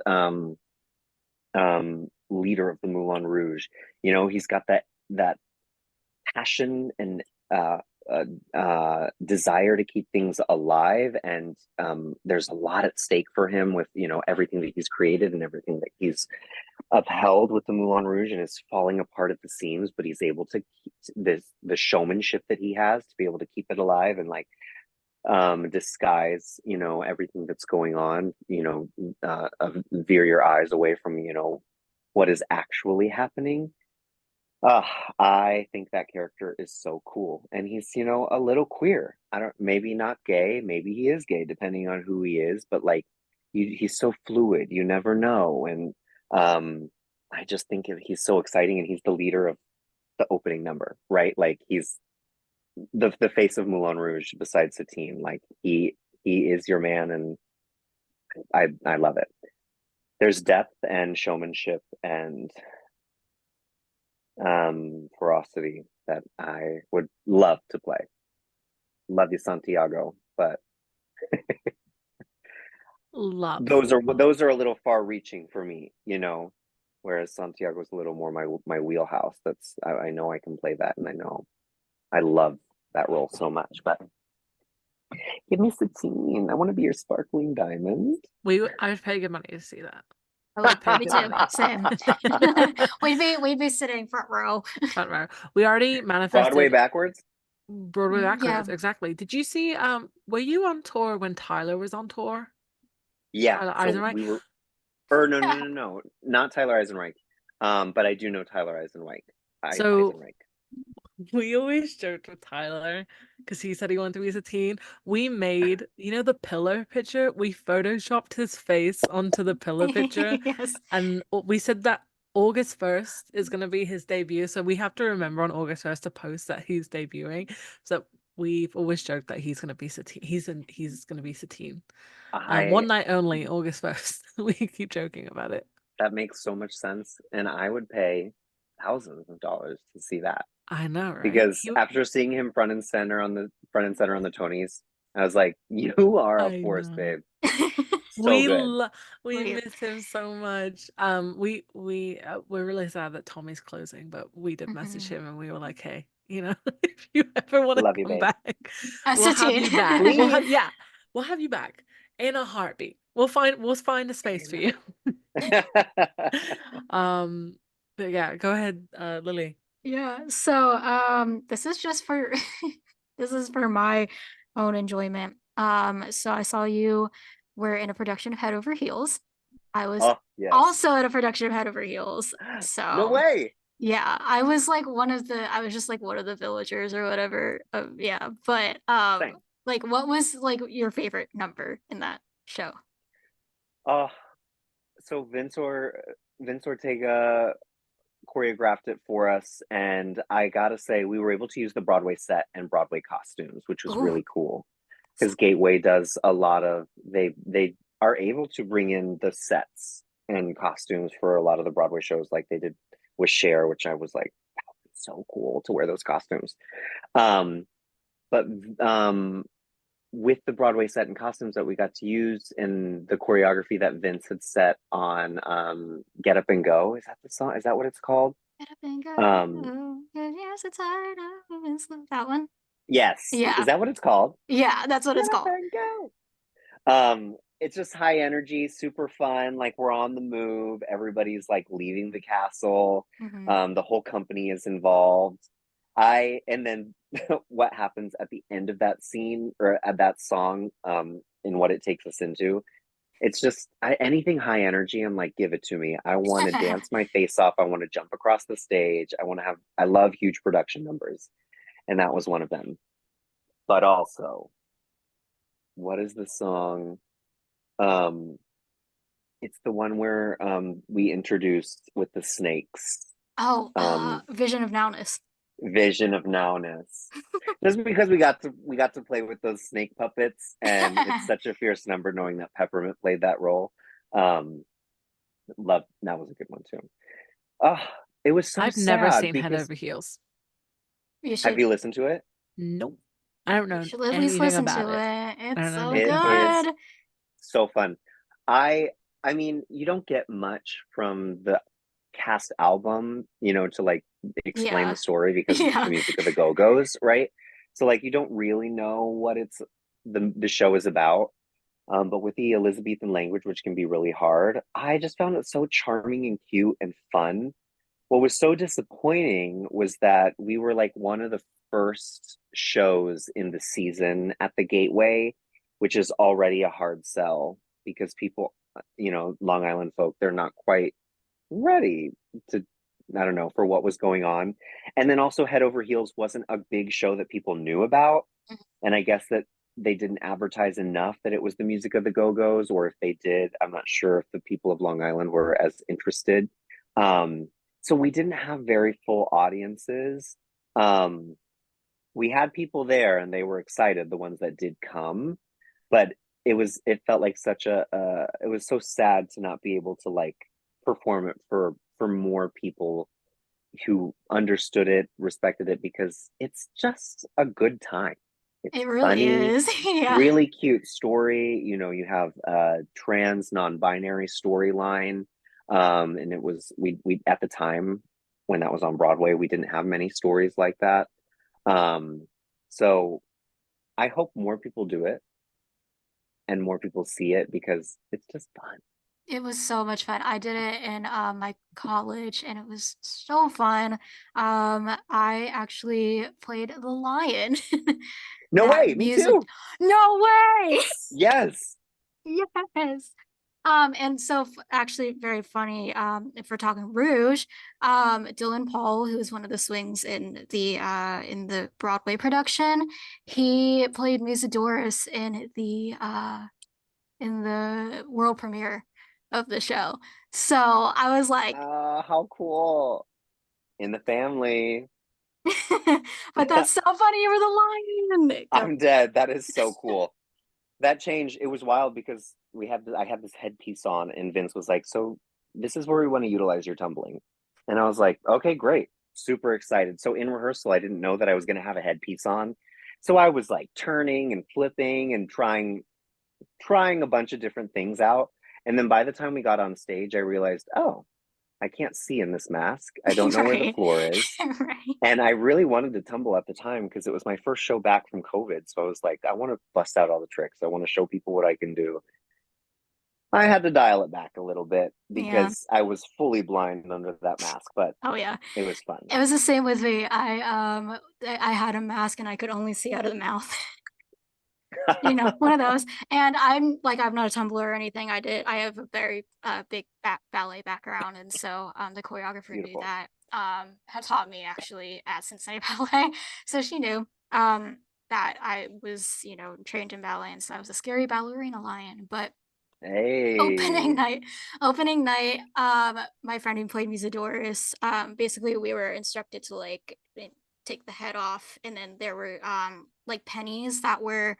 leader of the Moulin Rouge. He's got that passion and desire to keep things alive, and there's a lot at stake for him with everything that he's created and everything that he's upheld with the Moulin Rouge, and is falling apart at the seams, but he's able to keep the showmanship that he has to be able to keep it alive and like disguise everything that's going on, veer your eyes away from what is actually happening. uh, I think that character is so cool, and he's a little queer. I don't, maybe not gay, maybe he is gay depending on who he is, but like he's so fluid, you never know. And I just think he's so exciting, and he's the leader of the opening number, right? Like he's the face of Moulin Rouge besides Satine. Like he is your man, and I love it. There's depth and showmanship and ferocity that I would love to play. Love you, Santiago, but Love. those are a little far reaching for me, whereas Santiago's a little more my wheelhouse. That's I know I can play that, and I know I love that role so much. But give me Satine. I want to be your sparkling diamond. I would pay good money to see that. I would. Pay Me good too. money. Same. We'd be sitting front row. Front row. We already Broadway manifested backwards. Broadway Yeah. backwards. Exactly. Did you see? Were you on tour when Tyler was on tour? Yeah. Tyler So Eisenreich. we were. Or no, not Tyler Eisenreich. But I do know Tyler Eisenreich. So Eisenreich. we always joked with Tyler because he said he wanted to be a teen. We made, the pillow picture. We photoshopped his face onto the pillow picture, Yes. and we said that August 1st is going to be his debut. So we have to remember on August 1st to post that he's debuting. So we've always joked that he's going to be Satine. He's going to be Satine. I One night only, August 1st. We keep joking about it. That makes so much sense, and I would pay thousands of dollars to see that, I know, right? because after seeing him front and center on the Tonys, I was like, "You are a I force, know. babe. So good." We We- miss him so much. We're really sad that Tommy's closing, but we did message him and we were like, hey, if you ever want to Love you, come babe. back, As we'll have Satine. you back. Please. We'll have you back in a heartbeat. We'll find a space for you. Um, but yeah, go ahead, Lily. Yeah. So, this is just for this is for my own enjoyment. So I saw you were in a production of Head Over Heels. I was Oh, yes. also in a production of Head Over Heels. No So way. yeah, I was just like one of the villagers or whatever. Yeah, but Same. like what was like your favorite number in that show? Oh, so Vince Ortega choreographed it for us, and I gotta say, we were able to use the Broadway set and Broadway costumes, which was Ooh. really cool. Because Gateway does a lot of they are able to bring in the sets and costumes for a lot of the Broadway shows, like they did with Cher, which I was like, that would be so cool to wear those costumes. Um, but with the Broadway set and costumes that we got to use in the choreography that Vince had set on Get Up and Go. Is that the song? Is that what it's called? Get up and Um, go. Yes, it's hard. That one. yes. Is Yeah. that what it's called? Yeah, that's what Get it's Up called. and Go. It's just high energy, super fun. Like we're on the move. Everybody's like leaving the castle. Hmm. The whole company is involved. And then what happens at the end of that scene or at that song, and what it takes us into. It's just anything high energy. I'm like, give it to me. I want to dance my face off. I want to jump across the stage. I love huge production numbers. And that was one of them. But also, what is the song? Um, it's the one where we introduced with the snakes. Oh, Um, Vision of Nowness. Vision of Nowness. Just because we got to play with those snake puppets, and it's such a fierce number knowing that Peppermint played that role. Um, love that was a good one too. Oh, it was so I've never sad seen Head because Over Heels. You have should you listened to it? Nope. I don't you know should at least anything listen about to it. it. I It's don't know so It nothing about it. is good. so fun. I I mean, you don't get much from the cast album, to like explain Yeah. the story because it's Yeah. the music of the Go-Go's, right? So like you don't really know what the show is about. But with the Elizabethan language, which can be really hard, I just found it so charming and cute and fun. What was so disappointing was that we were like one of the first shows in the season at the Gateway, which is already a hard sell because people, Long Island folk, they're not quite ready to, I don't know, for what was going on. And then also Head Over Heels wasn't a big show that people knew about. And I guess that they didn't advertise enough that it was the music of the Go-Go's, or if they did, I'm not sure if the people of Long Island were as interested. Um, so we didn't have very full audiences. Um, we had people there and they were excited, the ones that did come, but it felt like it was so sad to not be able to like perform it for more people who understood it, respected it, because it's just a good time. It's It really funny, is. Yeah. really cute story. You have a trans non-binary storyline. And it was we at the time when that was on Broadway, we didn't have many stories like that. Um, so I hope more people do it and more people see it because it's just fun. It was so much fun. I did it in my college and it was so fun. I actually played the lion. No That way, me music. too. No way. Yes. Yes. And so actually very funny, if we're talking Rouge, Dylan Paul, who is one of the swings in the Broadway production, he played Musidorus in the world premiere of the show. So I was like, How cool. In the family. but that's so funny, you were the lion. Go. I'm dead. That is so cool. That change, it was wild because I had this headpiece on and Vince was like, "So this is where we want to utilize your tumbling." And I was like, "Okay, great." Super excited. So in rehearsal, I didn't know that I was going to have a headpiece on. So I was like turning and flipping and trying a bunch of different things out. And then by the time we got on stage, I realized, "Oh, I can't see in this mask. I don't know where the Right. floor is." Right. And I really wanted to tumble at the time because it was my first show back from COVID. So I was like, I want to bust out all the tricks. I want to show people what I can do. I had to dial it back a little bit Yeah. because I was fully blind under that mask, but Oh yeah. it was fun. It was the same with me. I had a mask and I could only see out of the mouth. One of those. And I'm not a tumbler or anything. I have a very big ballet background, and so the choreographer knew Beautiful. that. Had taught me actually at Cincinnati Ballet, so she knew that I was trained in ballet, and so I was a scary ballerina lion. But opening Hey. night my friend who played Musidorus, basically we were instructed to like take the head off, and then there were like pennies that were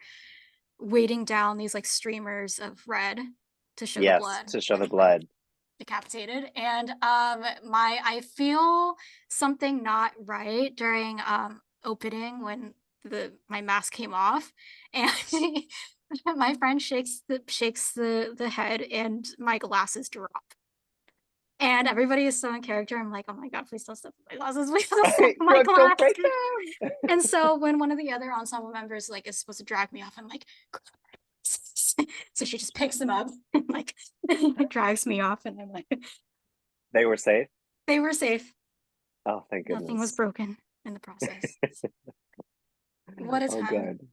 weighting down these like streamers of red to show the Yes, blood to show when the they were blood. decapitated. And my I feel something not right during opening when the my mask came off, and my friend shakes the head and my glasses drop. And everybody is so in character. I'm like, oh my god, please don't step on my glasses, please don't step on my Brooke, don't break glasses. them. And so when one of the other ensemble members like is supposed to drag me off, I'm like, so she just picks them up and like drags me off, and I'm like, They were safe. they were safe. Oh, thank Nothing was goodness. broken in the process. What a Oh, time. good.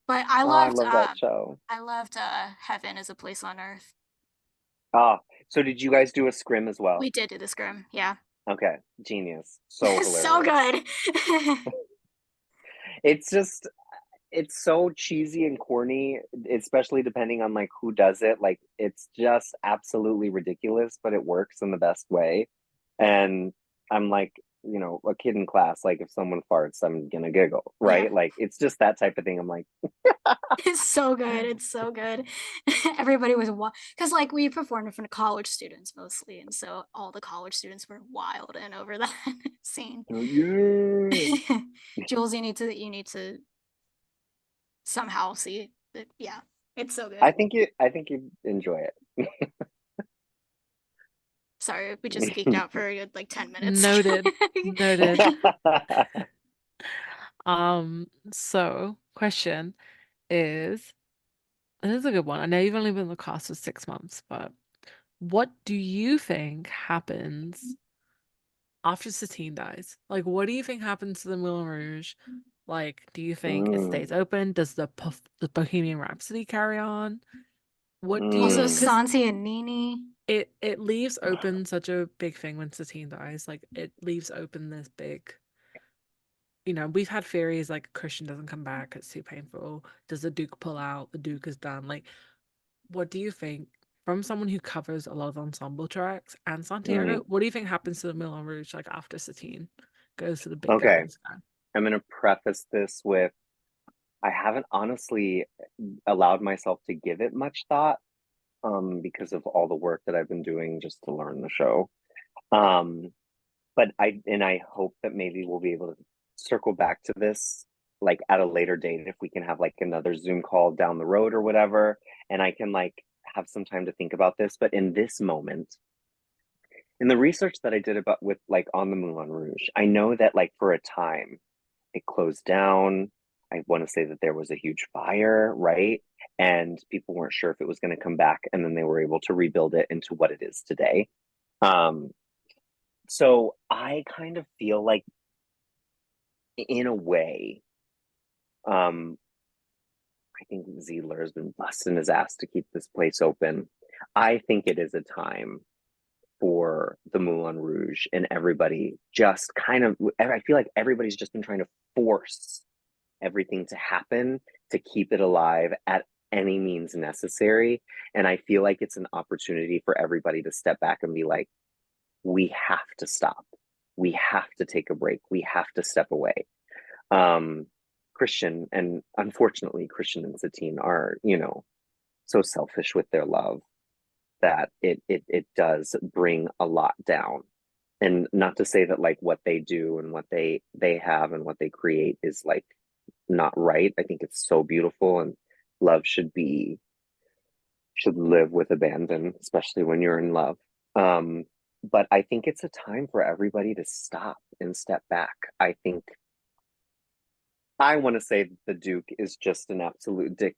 But Oh, I love that show. I loved Heaven is a Place on Earth. Ah, so did you guys do a scrim as well? We did do the scrim, yeah. Okay, genius. So So hilarious. good. It's just, it's so cheesy and corny, especially depending on like who does it. Like it's just absolutely ridiculous, but it works in the best way. And I'm like, a kid in class, like if someone farts, I'm gonna giggle, Yeah. right? Like it's just that type of thing. I'm like, It's so good. It's so good. Everybody was wild because like we performed in front of college students mostly, and so all the college students were wild and over that scene. oh, yeah. Jules, you need to somehow see it. Yeah, it's so good. I think you enjoy Sorry, we just geeked out for a good like 10 minutes. Noted. Noted. it. So question is, and this is a good one. I know you've only been in the cast for 6 months, but what do you think happens after Satine dies? Like, what do you think happens to the Moulin Rouge? Like, do you think it Mm, stays open? Does the Bohemian Rhapsody carry on? What do you? Also, mm. Because Santi and Nini. it leaves open such a big thing when Satine dies. Like, it leaves open this big. We've had theories like Christian doesn't come back, it's too painful. Does the Duke pull out? The Duke is done. Like, what do you think from someone who covers a lot of ensemble tracks and Mm. Santiago? What do you think happens to the Moulin Rouge like after Satine goes to the big guy Okay, in the sky? I'm gonna preface this with I haven't honestly allowed myself to give it much thought, because of all the work that I've been doing just to learn the show. Um, but I hope that maybe we'll be able to circle back to this like at a later date if we can have like another Zoom call down the road or whatever, and I can like have some time to think about this. But in this moment, in the research that I did about with like on the Moulin Rouge, I know that like for a time it closed down. I want to say that there was a huge fire, right? And people weren't sure if it was going to come back, and then they were able to rebuild it into what it is today. Um, so I kind of feel like, in a way, um, I think Ziedler has been busting his ass to keep this place open. I think it is a time for the Moulin Rouge and everybody just kind of, I feel like everybody's just been trying to force everything to happen to keep it alive at any means necessary. And I feel like it's an opportunity for everybody to step back and be like, we have to stop. We have to take a break. We have to step away. Um, Christian, and unfortunately, Christian and Satine are, so selfish with their love that it does bring a lot down. And not to say that like what they do and what they have and what they create is like not right. I think it's so beautiful, and love should live with abandon, especially when you're in love. But I think it's a time for everybody to stop and step back. I think I want to say that the Duke is just an absolute dick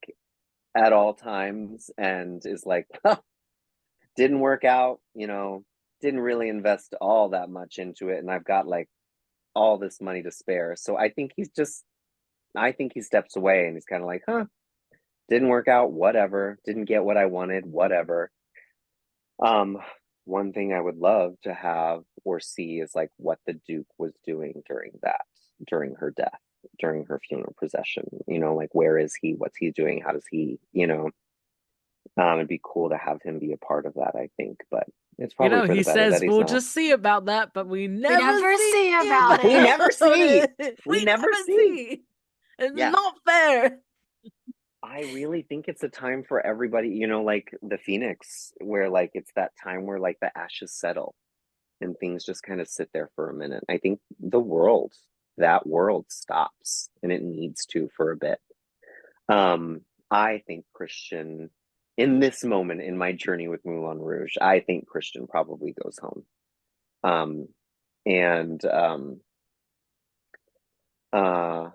at all times and is like, huh, didn't work out, didn't really invest all that much into it. And I've got like all this money to spare. So I think he steps away and he's kind of like, huh, didn't work out, whatever. Didn't get what I wanted, whatever. Um, One thing I would love to have or see is like what the Duke was doing during her death, during her funeral procession. Like where is he? What's he doing? How does he, It'd be cool to have him be a part of that, I think, but it's You probably know, for he the better that says he's we'll not. just see about that, but we never never see see about We it. never see. it. We We never never see. see. It's Yeah. not fair. I really think it's a time for everybody, like the Phoenix, where like it's that time where like the ashes settle and things just kind of sit there for a minute. I think that world stops and it needs to for a bit. I think Christian, in this moment in my journey with Moulin Rouge, I think Christian probably goes home. And uh,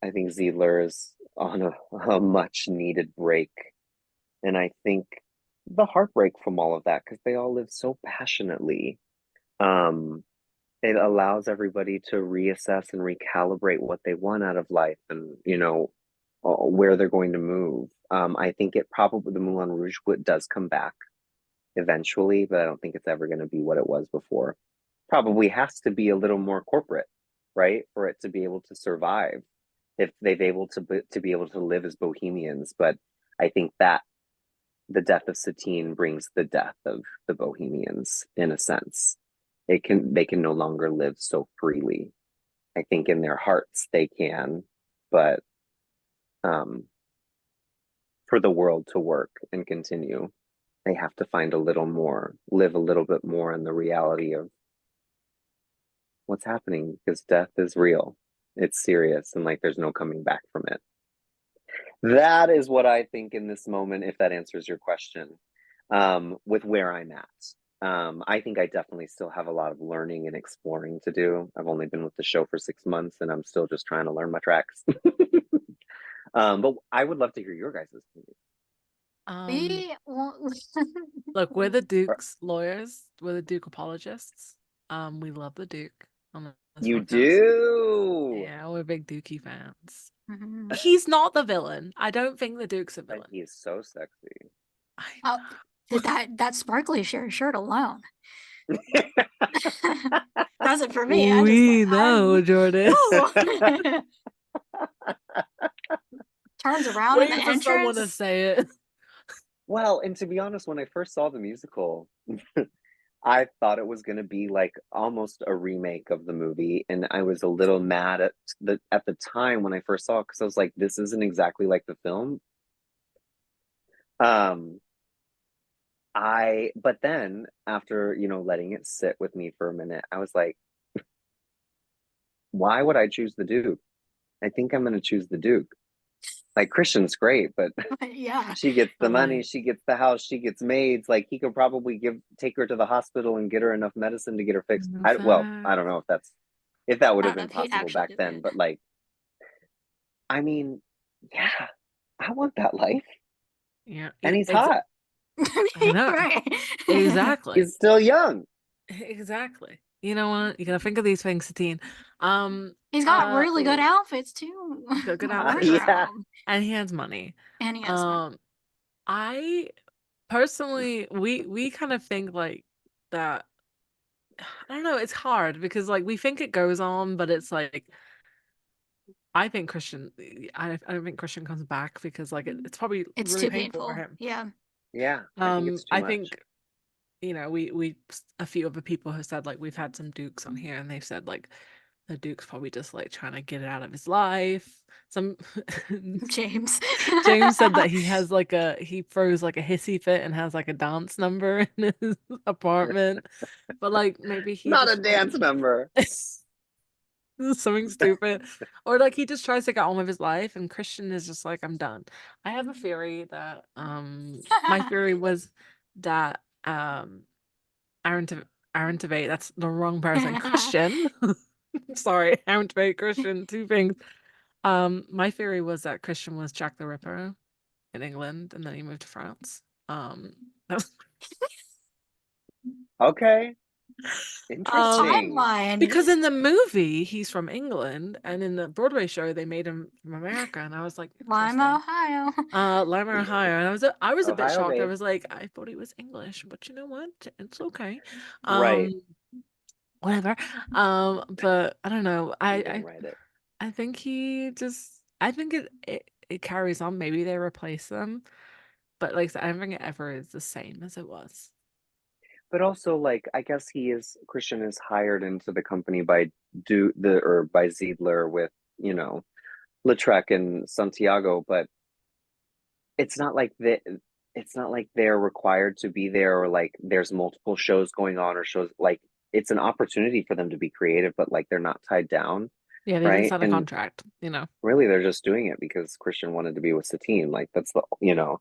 I think Ziedler is on a much needed break. And I think the heartbreak from all of that, because they all live so passionately, um, it allows everybody to reassess and recalibrate what they want out of life and, where they're going to move. I think the Moulin Rouge does come back eventually, but I don't think it's ever going to be what it was before. Probably has to be a little more corporate, right, for it to be able to survive if they've able to be able to live as bohemians. But I think that the death of Satine brings the death of the bohemians in a sense. They can no longer live so freely. I think in their hearts they can, but um, for the world to work and continue, they have to find live a little bit more in the reality of what's happening because death is real. It's serious and like there's no coming back from it. That is what I think in this moment, if that answers your question, with where I'm at. I think I definitely still have a lot of learning and exploring to do. I've only been with the show for 6 months and I'm still just trying to learn my tracks. But I would love to hear your guys' opinion. We Look, we're the Duke's lawyers. We're the Duke apologists. We love the Duke on this You podcast. do. Yeah, we're big Dookie fans. Mhm. He's not the villain. I don't think the Duke's a But villain. he's so sexy. Oh, that sparkly shirt alone does it for me. I just We know, Jordan. Ooh. Turns around in the Wait for someone to entrance. say it. Well, and to be honest, when I first saw the musical, I thought it was going to be like almost a remake of the movie, and I was a little mad at the time when I first saw it because I was like, this isn't exactly like the film. Um, but then after, letting it sit with me for a minute, I was like, why would I choose the Duke? I think I'm going to choose the Duke. Like Christian's great, but Yeah. she gets the money, Like, she gets the house, she gets maids. Like he could probably take her to the hospital and get her enough medicine to get her fixed. I don't know if that would I have don't know been if he possible actually back did then, that. but like, I mean, yeah, I want that life. yeah, And he's hot. I know. Right. Exactly. He's still young. Exactly. You know what? You gotta think of these things, Satine. He's got really good outfits too. Good Yeah. Wardrobe. and he has money. And he has money. I personally, we kind of think like that. I don't know. It's hard because like we think it goes on, but it's like I think Christian. I don't think Christian comes back because like it's probably It's really too painful for painful. him. Yeah. Yeah. I think it's too I much. think we a few other people have said like we've had some Dukes on here and they've said like the Duke's probably just like trying to get it out of his life. Some James. James said that he throws like a hissy fit and has like a dance number in his apartment. But like maybe he Not a just dance number. something stupid. Or like he just tries to get on with his life and Christian is just like, I'm done. I have a theory that my theory was that Aaron to Aaron Tveit, that's the wrong person. Christian. Sorry, Aaron Tveit, Christian, two things. My theory was that Christian was Jack the Ripper in England and then he moved to France. Okay. Um, Interesting. Timeline. because in the movie he's from England and in the Broadway show they made him from America and I was like, Lima, interesting. Ohio. Lima, Ohio. And I was a bit Ohio, shocked. I babe. was like, I thought he was English, but you know what? It's okay. Right. Whatever. But I don't know. You didn't write it. I think he just I think it carries on. Maybe they replace them. but like I don't think it ever is the same as it was. But also, like, I guess Christian is hired into the company by by Ziedler with, you know, Lautrec and Santiago, but it's not like it's not like they're required to be there, or like there's multiple shows going on, or shows like it's an opportunity for them to be creative, but like they're not tied down, Yeah, they didn't right? sign a And contract, you know. really they're just doing it because Christian wanted to be with Satine. Like that's the, you know,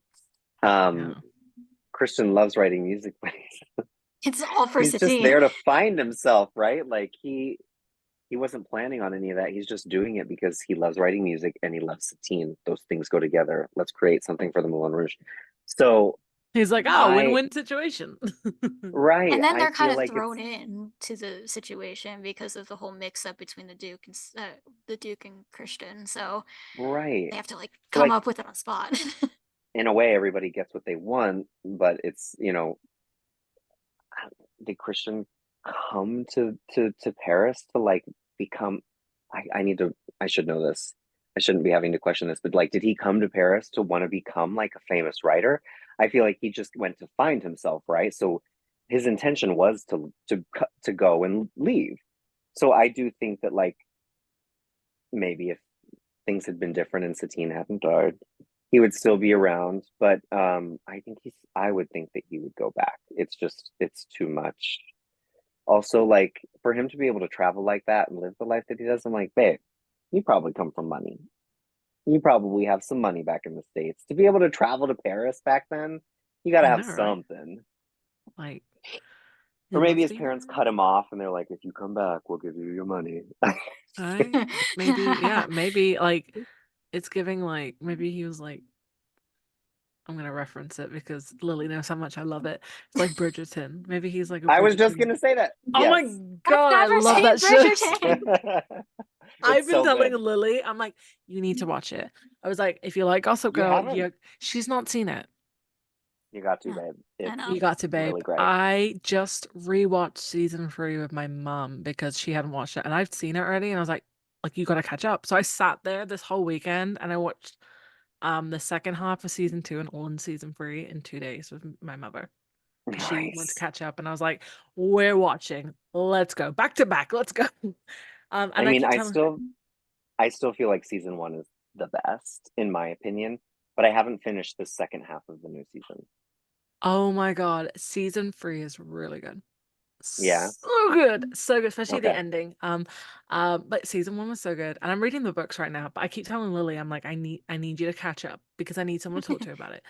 um Yeah. Christian loves writing music, but It's all for he's just Satine. there to find himself, right? Like he wasn't planning on any of that. He's just doing it because he loves writing music and he loves Satine. Those things go together. Let's create something for the Moulin Rouge. So He's like, oh, I win-win situation. right, And then I they're kind feel of like thrown in to the situation because of the whole mix-up between the Duke and Christian. So right. they have to like So come like up with it on spot. in a way, everybody gets what they want, but it's, you know, did Christian come to Paris to like become? I need to. I should know this. I shouldn't be having to question this, but like, did he come to Paris to want to become like a famous writer? I feel like he just went to find himself, right? So his intention was to go and leave. So I do think that like maybe if things had been different and Satine hadn't died, he would still be around. But I would think that he would go back. It's too much. Also, like for him to be able to travel like that and live the life that he does, I'm like, babe, you probably come from money. You probably have some money back in the States. To be able to travel to Paris back then, you gotta I have know, right? something. Like, Or it maybe must his be parents nice. cut him off and they're like, if you come back, we'll give you your money. Right? Maybe, yeah, maybe like it's giving like maybe he was like I'm gonna reference it because Lily knows how much I love it. It's like Bridgerton. Maybe he's like a I was just Bridgerton. gonna say that. Oh my Yes. God, I I've never love seen that show. Bridgerton. I've It's been so telling good. Lily, I'm like, you need to watch it. I was like, if you like Gossip You Girl, haven't? you she's not seen it. You got to, No, babe. I It's know. You got to, babe. really great. I just rewatched season 3 with my mum because she hadn't watched it and I've seen it already and I was like you gotta catch up. So I sat there this whole weekend and I watched the second half of season 2 and all in season 3 in 2 days with my mother because she wanted to Nice. catch up and I was like, we're watching. Let's go. Back to back. Let's go. I And I mean, keep telling I still feel like season one is the best, in my opinion, but I haven't finished the second half of the new season. oh my God, season 3 is really good. Yeah. So good, so good, especially the Okay. ending. But season 1 was so good, and I'm reading the books right now. But I keep telling Lily, I'm like, I need you to catch up because I need someone to talk to about it.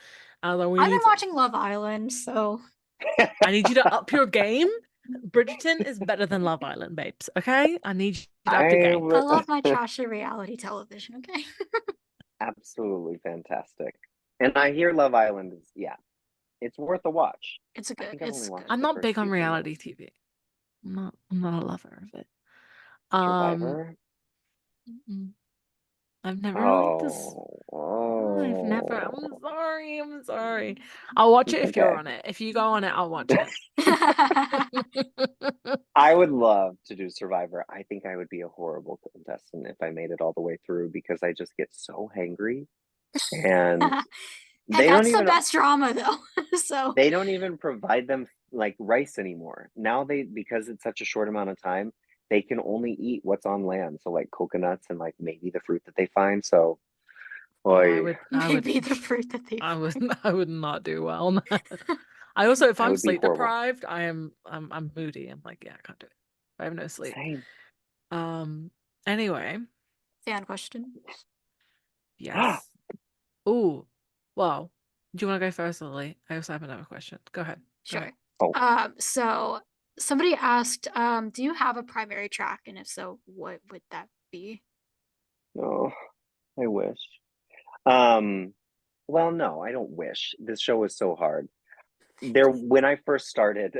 Like, we I've been need, watching Love Island, so I need you to up your game. Bridgerton is better than Love Island, babes. Okay, I need you to up your I game. I would love my trashy reality television. Okay. absolutely fantastic. And I hear Love Island is, yeah, it's worth a watch. It's a I good. think I've only It's watched good. I'm the not first big on season though. reality TV. I'm not a lover of it. Um, Survivor? mm, I've never liked this. Oh, I've never. oh. I'm sorry. I'm sorry. I'll watch it It's if you're okay. on it. If you go on it, I'll watch it. I would love to do Survivor. I think I would be a horrible contestant if I made it all the way through because I just get so hangry and And they don't that's the even best drama though. So they don't even provide them like rice anymore. Now they because it's such a short amount of time, they can only eat what's on land. So like coconuts and like maybe the fruit that they find. So Oh, boy, maybe the fruit that they I would, find. I would not do well. I also, if I I'm would be sleep horrible. deprived, I'm moody. I'm like, yeah, I can't do it. I have no sleep. Same. Um. Anyway, Fan question. yes. Oh, well. Do you want to go first, Lily? I also have another question. Go ahead. Go ahead. Sure. Oh So somebody asked, do you have a primary track? And if so, what would that be? no, I wish. Um, well, no, I don't wish. This show is so hard. There, when I first started,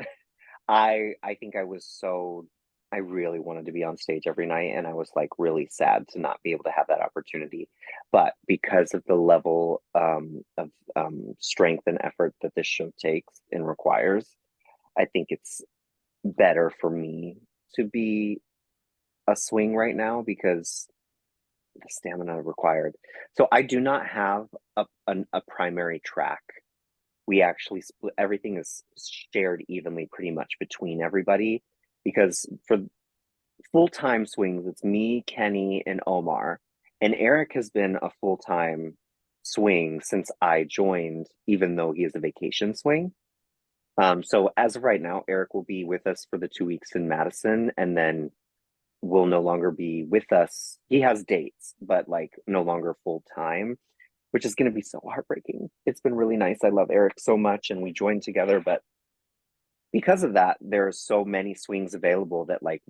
I think I was so I really wanted to be on stage every night and I was like really sad to not be able to have that opportunity. But because of the level of strength and effort that this show takes and requires, I think it's better for me to be a swing right now because the stamina required. So I do not have a primary track. we actually split, everything is shared evenly pretty much between everybody, because for full-time swings, it's me, Kenny, and Omar. And Eric has been a full-time swing since I joined, even though he is a vacation swing. So as of right now, Eric will be with us for the 2 weeks in Madison, and then will no longer be with us. He has dates, but like no longer full time, which is going to be so heartbreaking. It's been really nice. I love Eric so much, and we joined together, but because of that, there are so many swings available that like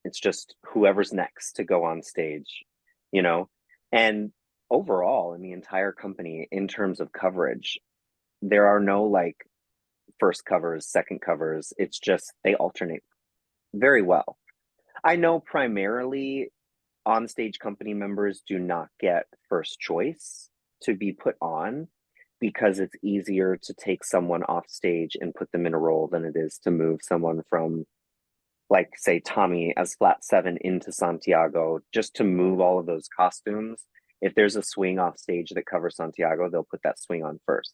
it's just whoever's next to go on stage, you know? And overall, in the entire company, in terms of coverage, there are no like first covers, second covers. It's just they alternate very well. I know primarily on stage company members do not get first choice to be put on, because it's easier to take someone off stage and put them in a role than it is to move someone from, like, say, Tommy as flat seven into Santiago, just to move all of those costumes. If there's a swing off stage that covers Santiago, they'll put that swing on first.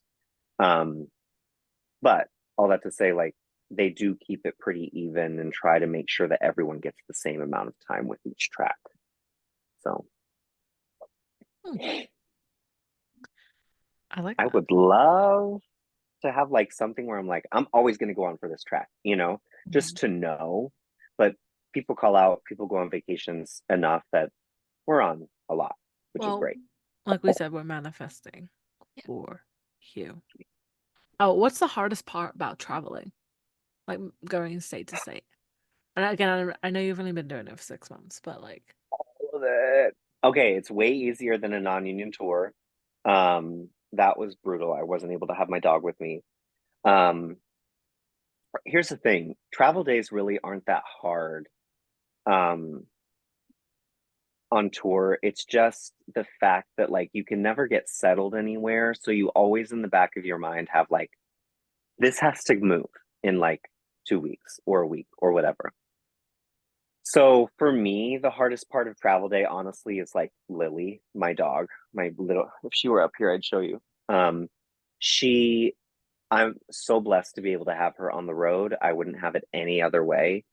But all that to say, like, they do keep it pretty even and try to make sure that everyone gets the same amount of time with each track. So I like I that. would love to have like something where I'm like, I'm always going to go on for this track, you know, just to know. But people call out, people go on vacations enough that we're on a lot, which is Well, great. like we said, we're manifesting for you. Oh, what's the hardest part about traveling? Like going state to state? And again, I know you've only been doing it for 6 months, but like, All of it. Okay, it's way easier than a non-union tour. That was brutal. I wasn't able to have my dog with me. Um, Here's the thing, travel days really aren't that hard um on tour. It's just the fact that like you can never get settled anywhere, so you always in the back of your mind have like, this has to move in like 2 weeks or a week or whatever. So for me, the hardest part of travel day honestly is like Lily, my dog, my little, if she were up here I'd show you. She I'm so blessed to be able to have her on the road. I wouldn't have it any other way.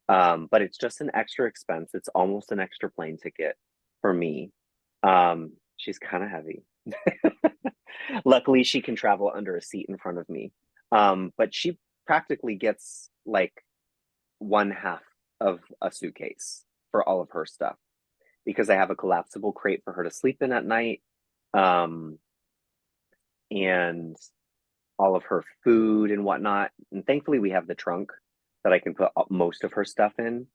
But it's just an extra expense. It's almost an extra plane ticket for me. She's kind of heavy. Luckily, she can travel under a seat in front of me. But she practically gets like one half of a suitcase for all of her stuff, because I have a collapsible crate for her to sleep in at night. Um, and all of her food and whatnot. And thankfully, we have the trunk that I can put most of her stuff in.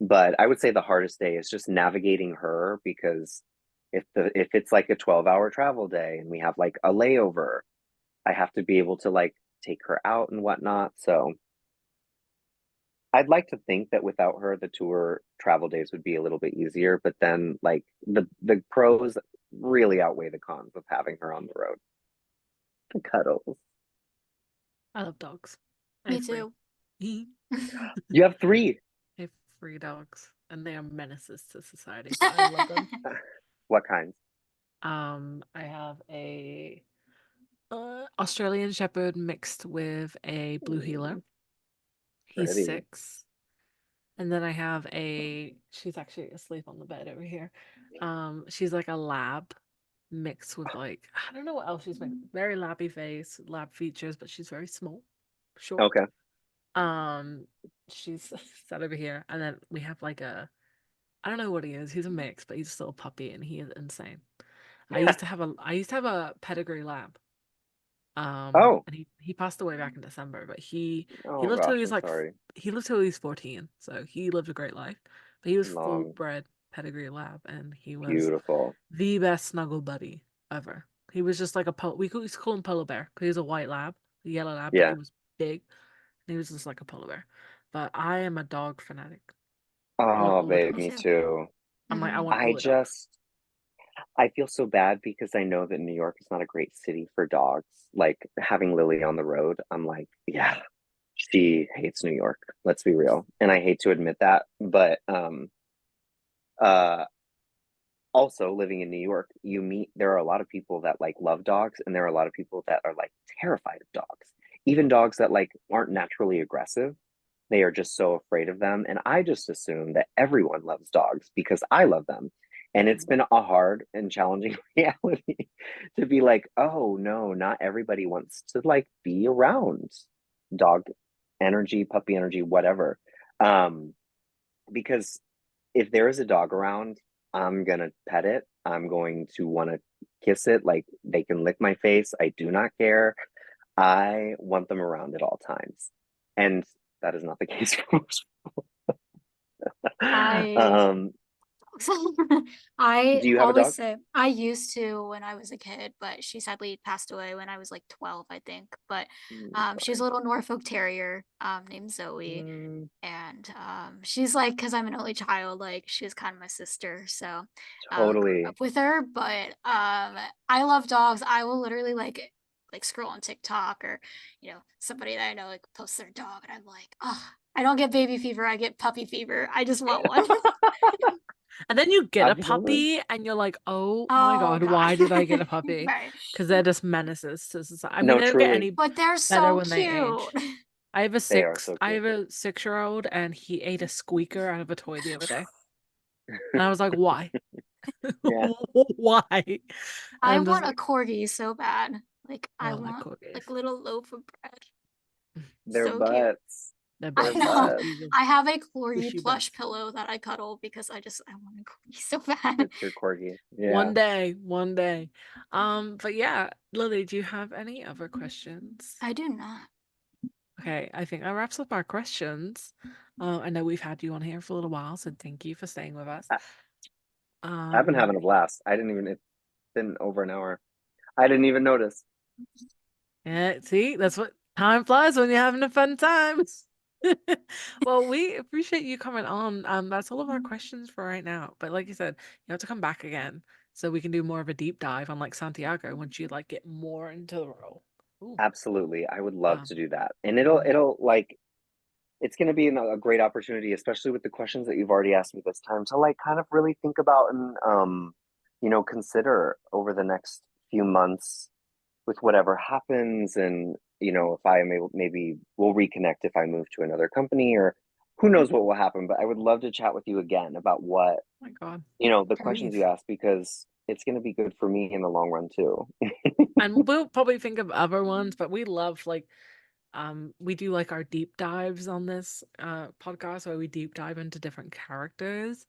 But I would say the hardest day is just navigating her, because if it's like a 12-hour travel day and we have like a layover, I have to be able to like take her out and whatnot. So I'd like to think that without her, the tour travel days would be a little bit easier. But then like the pros really outweigh the cons of having her on the road. The cuddles. I love dogs. I Me have three. too. You have three. I have 3 dogs, and they are menaces to society, but I love them. What kinds? I have a Australian Shepherd mixed with a Blue Heeler. He's Pretty. 6. And then I have she's actually asleep on the bed over here. She's like a lab mixed with like, I don't know what else she's mixed. Very labby face, lab features, but she's very small, short. Okay. She's sat over here, and then we have like I don't know what he is. He's a mix, but he's still a puppy, and he is insane. I used to have a pedigree lab. Oh. And he passed away back in December, but he Oh lived till gosh, he was I'm like sorry. he lived till he was 14, so he lived a great life. But he was full Long. bred pedigree lab, and he was Beautiful. the best snuggle buddy ever. He was just like we used to call him Polar Bear because he was a white lab, a yellow lab, but he Yeah. was big. And he was just like a polar bear. But I am a dog fanatic. I want Oh, all the babe, Me me dogs. too. too. I'm like, I Hmm. want all I the dogs. just, I feel so bad because I know that New York is not a great city for dogs. Like having Lily on the road, I'm like, yeah, she hates New York. Let's be real. And I hate to admit that, but uh also living in New York, there are a lot of people that like love dogs, and there are a lot of people that are like terrified of dogs. Even dogs that like aren't naturally aggressive, they are just so afraid of them. And I just assume that everyone loves dogs because I love them. And it's been a hard and challenging reality to be like, oh no, not everybody wants to like be around dog energy, puppy energy, whatever. Um, because if there is a dog around, I'm gonna pet it. I'm going to want to kiss it. Like they can lick my face. I do not care. I want them around at all times. And that is not the case for most. I Um, I do you have a always dog? say I used to when I was a kid, but she sadly passed away when I was like 12, I think. But she's a Sorry. little Norfolk Terrier named Zoe. Mm, And she's like, because I'm an only child, like she's kind of my sister. So grew Totally. up with her. But I love dogs. I will literally like scroll on TikTok or somebody that I know like posts their dog, and I'm like, oh, I don't get baby fever. I get puppy fever. I just want one. and then you get a Absolutely. puppy and you're like, oh my Oh God, God. why did I get a puppy? Right. Because they're just menaces to society. I mean, No, they don't get truly. any But they're better so when they cute. age. I have a They are six so I cute. have a 6 year old and he ate a squeaker out of a toy the other day. And I was like, why? Yeah, Why? And I I'm just want a like, corgi so bad. Like oh, I I like want like corgis. a little loaf of bread. their So cute. butts. They're Their I butts. know. butts. These are I have a corgi squishy plush butts. pillow that I cuddle because I want a corgi so bad. It's your corgi. Yeah. One day, one day. But yeah, Lily, do you have any other questions? I do not. Okay, I think that wraps up our questions. I know we've had you on here for a little while, so thank you for staying with us. I, I've been Um, having a blast. It's been over an hour. I didn't even notice. yeah, see, that's what time flies when you're having a fun time. Well, we appreciate you coming on. That's all of our questions for right now. But like you said, you have to come back again so we can do more of a deep dive on like Santiago once you like get more into the role. Ooh. Absolutely. I would love Um, to do that. And it'll like, it's going to be a great opportunity, especially with the questions that you've already asked me this time, to like kind of really think about and, consider over the next few months with whatever happens. And, if I am able, maybe we'll reconnect if I move to another company, or who knows what will happen. But I would love to chat with you again about what, my God, the questions you please. asked, because it's going to be good for me in the long run too. And we'll probably think of other ones, but we love like we do like our deep dives on this podcast where we deep dive into different characters.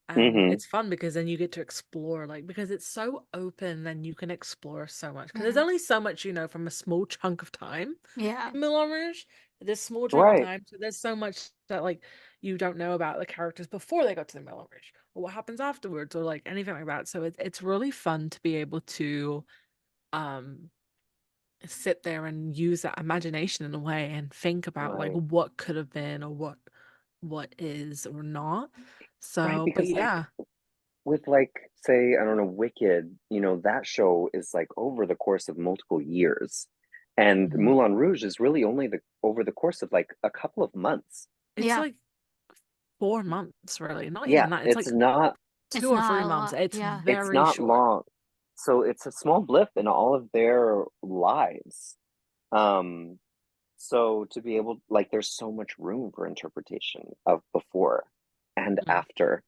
And Hmm. it's fun because then you get to explore, like, because it's so open, then you can explore so much. Because there's Mhm. only so much you know from a small chunk of time Yeah. in Moulin Rouge. This small chunk of Right. time, so there's so much that like you don't know about the characters before they got to the Moulin Rouge, or what happens afterwards, or like anything like that. So it's really fun to be able to um sit there and use that imagination in a way and think about like Right. what could have been or what is or not. Right. So, but Because like, yeah. with like, say, I don't know, Wicked, that show is like over the course of multiple years. And Mhm. Moulin Rouge is really only the over the course of like a couple of months. It's Yeah. like 4 months, really. Not Yeah, even that. It's it's like not It's 2 or 3 months. not a lot. It's Yeah. it's very not short. long. So it's a small blip in all of their lives. Um, so to be able, like, there's so much room for interpretation of before and Mm. after,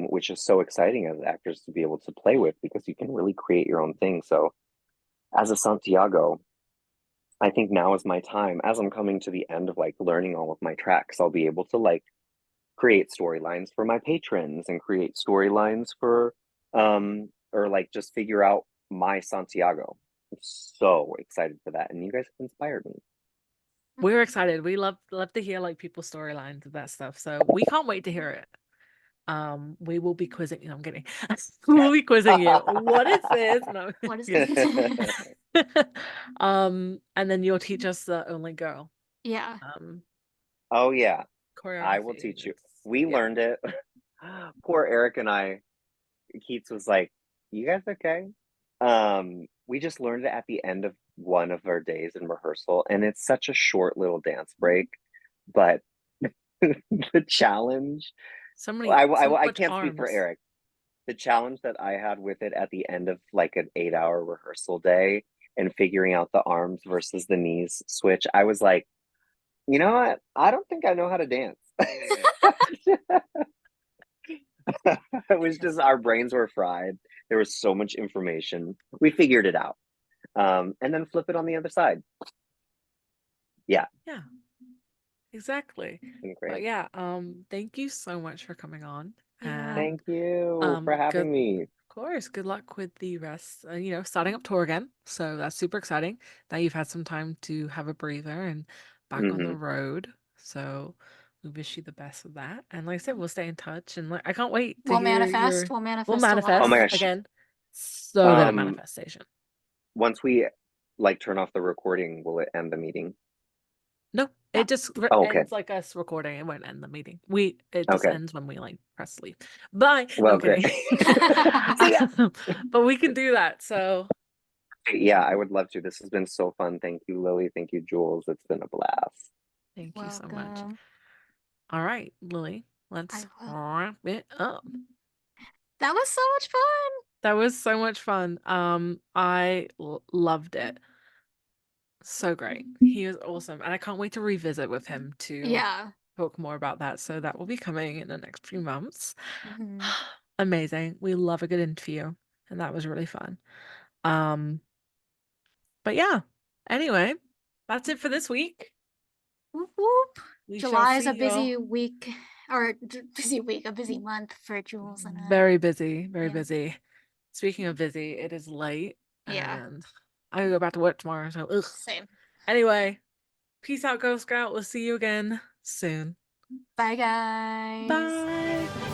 which is so exciting as actors to be able to play with, because you can really create your own thing. So as a Santiago, I think now is my time. As I'm coming to the end of like learning all of my tracks, I'll be able to like create storylines for my patrons and create storylines for or like just figure out my Santiago. I'm so excited for that. And you guys have inspired me. We're excited. We love to hear like people's storylines of that stuff. So we can't wait to hear it. We will be quizzing. No, I'm kidding. We'll be quizzing you. What is this? No. What is this? And then you'll teach us the only girl. Yeah. Oh yeah, I will Choreography. teach you. We Yeah. learned it. Poor Eric and I, Keats was like, "You guys okay?" We just learned it at the end of one of our days in rehearsal, and it's such a short little dance break, but the challenge. So I much can't speak for arms. Eric. the challenge that I had with it at the end of like an 8-hour rehearsal day and figuring out the arms versus the knees switch, I was like, you know what? I don't think I know how to dance. It was just our brains were fried. There was so much information. We figured it out. And then flip it on the other side. Yeah. Yeah, exactly. Great. But yeah, thank you so much for coming on. Yeah. And Thank you for having me. of course, good luck with the rest, starting up tour again. So that's super exciting. Now you've had some time to have a breather and back on the road. So we wish you the best with that. And like I said, we'll stay in touch. And like I can't wait to We'll hear manifest. your We'll manifest. we'll a manifest Oh my lot. gosh. again. So good at Um, manifestation. Once we like turn off the recording, will it end the meeting? No, No. it just Oh, okay. ends like us recording. It won't end the meeting. It just Okay. ends when we like press leave. Bye. No, Well, I'm kidding. See ya. But we can do that. So Yeah, I would love to. This has been so fun. Thank you, Lily. Thank you, Jules. It's been a blast. thank you so much. Welcome. All right, Lily, let's I will. wrap it up. That was so much fun. That was so much fun. I loved it. So great. He was awesome. And I can't wait to revisit with him to Yeah. talk more about that. So that will be coming in the next few months. Mhm. Amazing. We love a good interview. And that was really fun. But yeah. Anyway, that's it for this week. Whoop, whoop. We July shall is a see busy y'all. week, or busy week, a busy month for Jules and I. Very busy, very Yeah. busy. Speaking of busy, it is late Yeah. and I gotta go back to work tomorrow. So ugh. Same. Anyway, peace out, Girl Scout. We'll see you again soon. Bye, guys. Bye.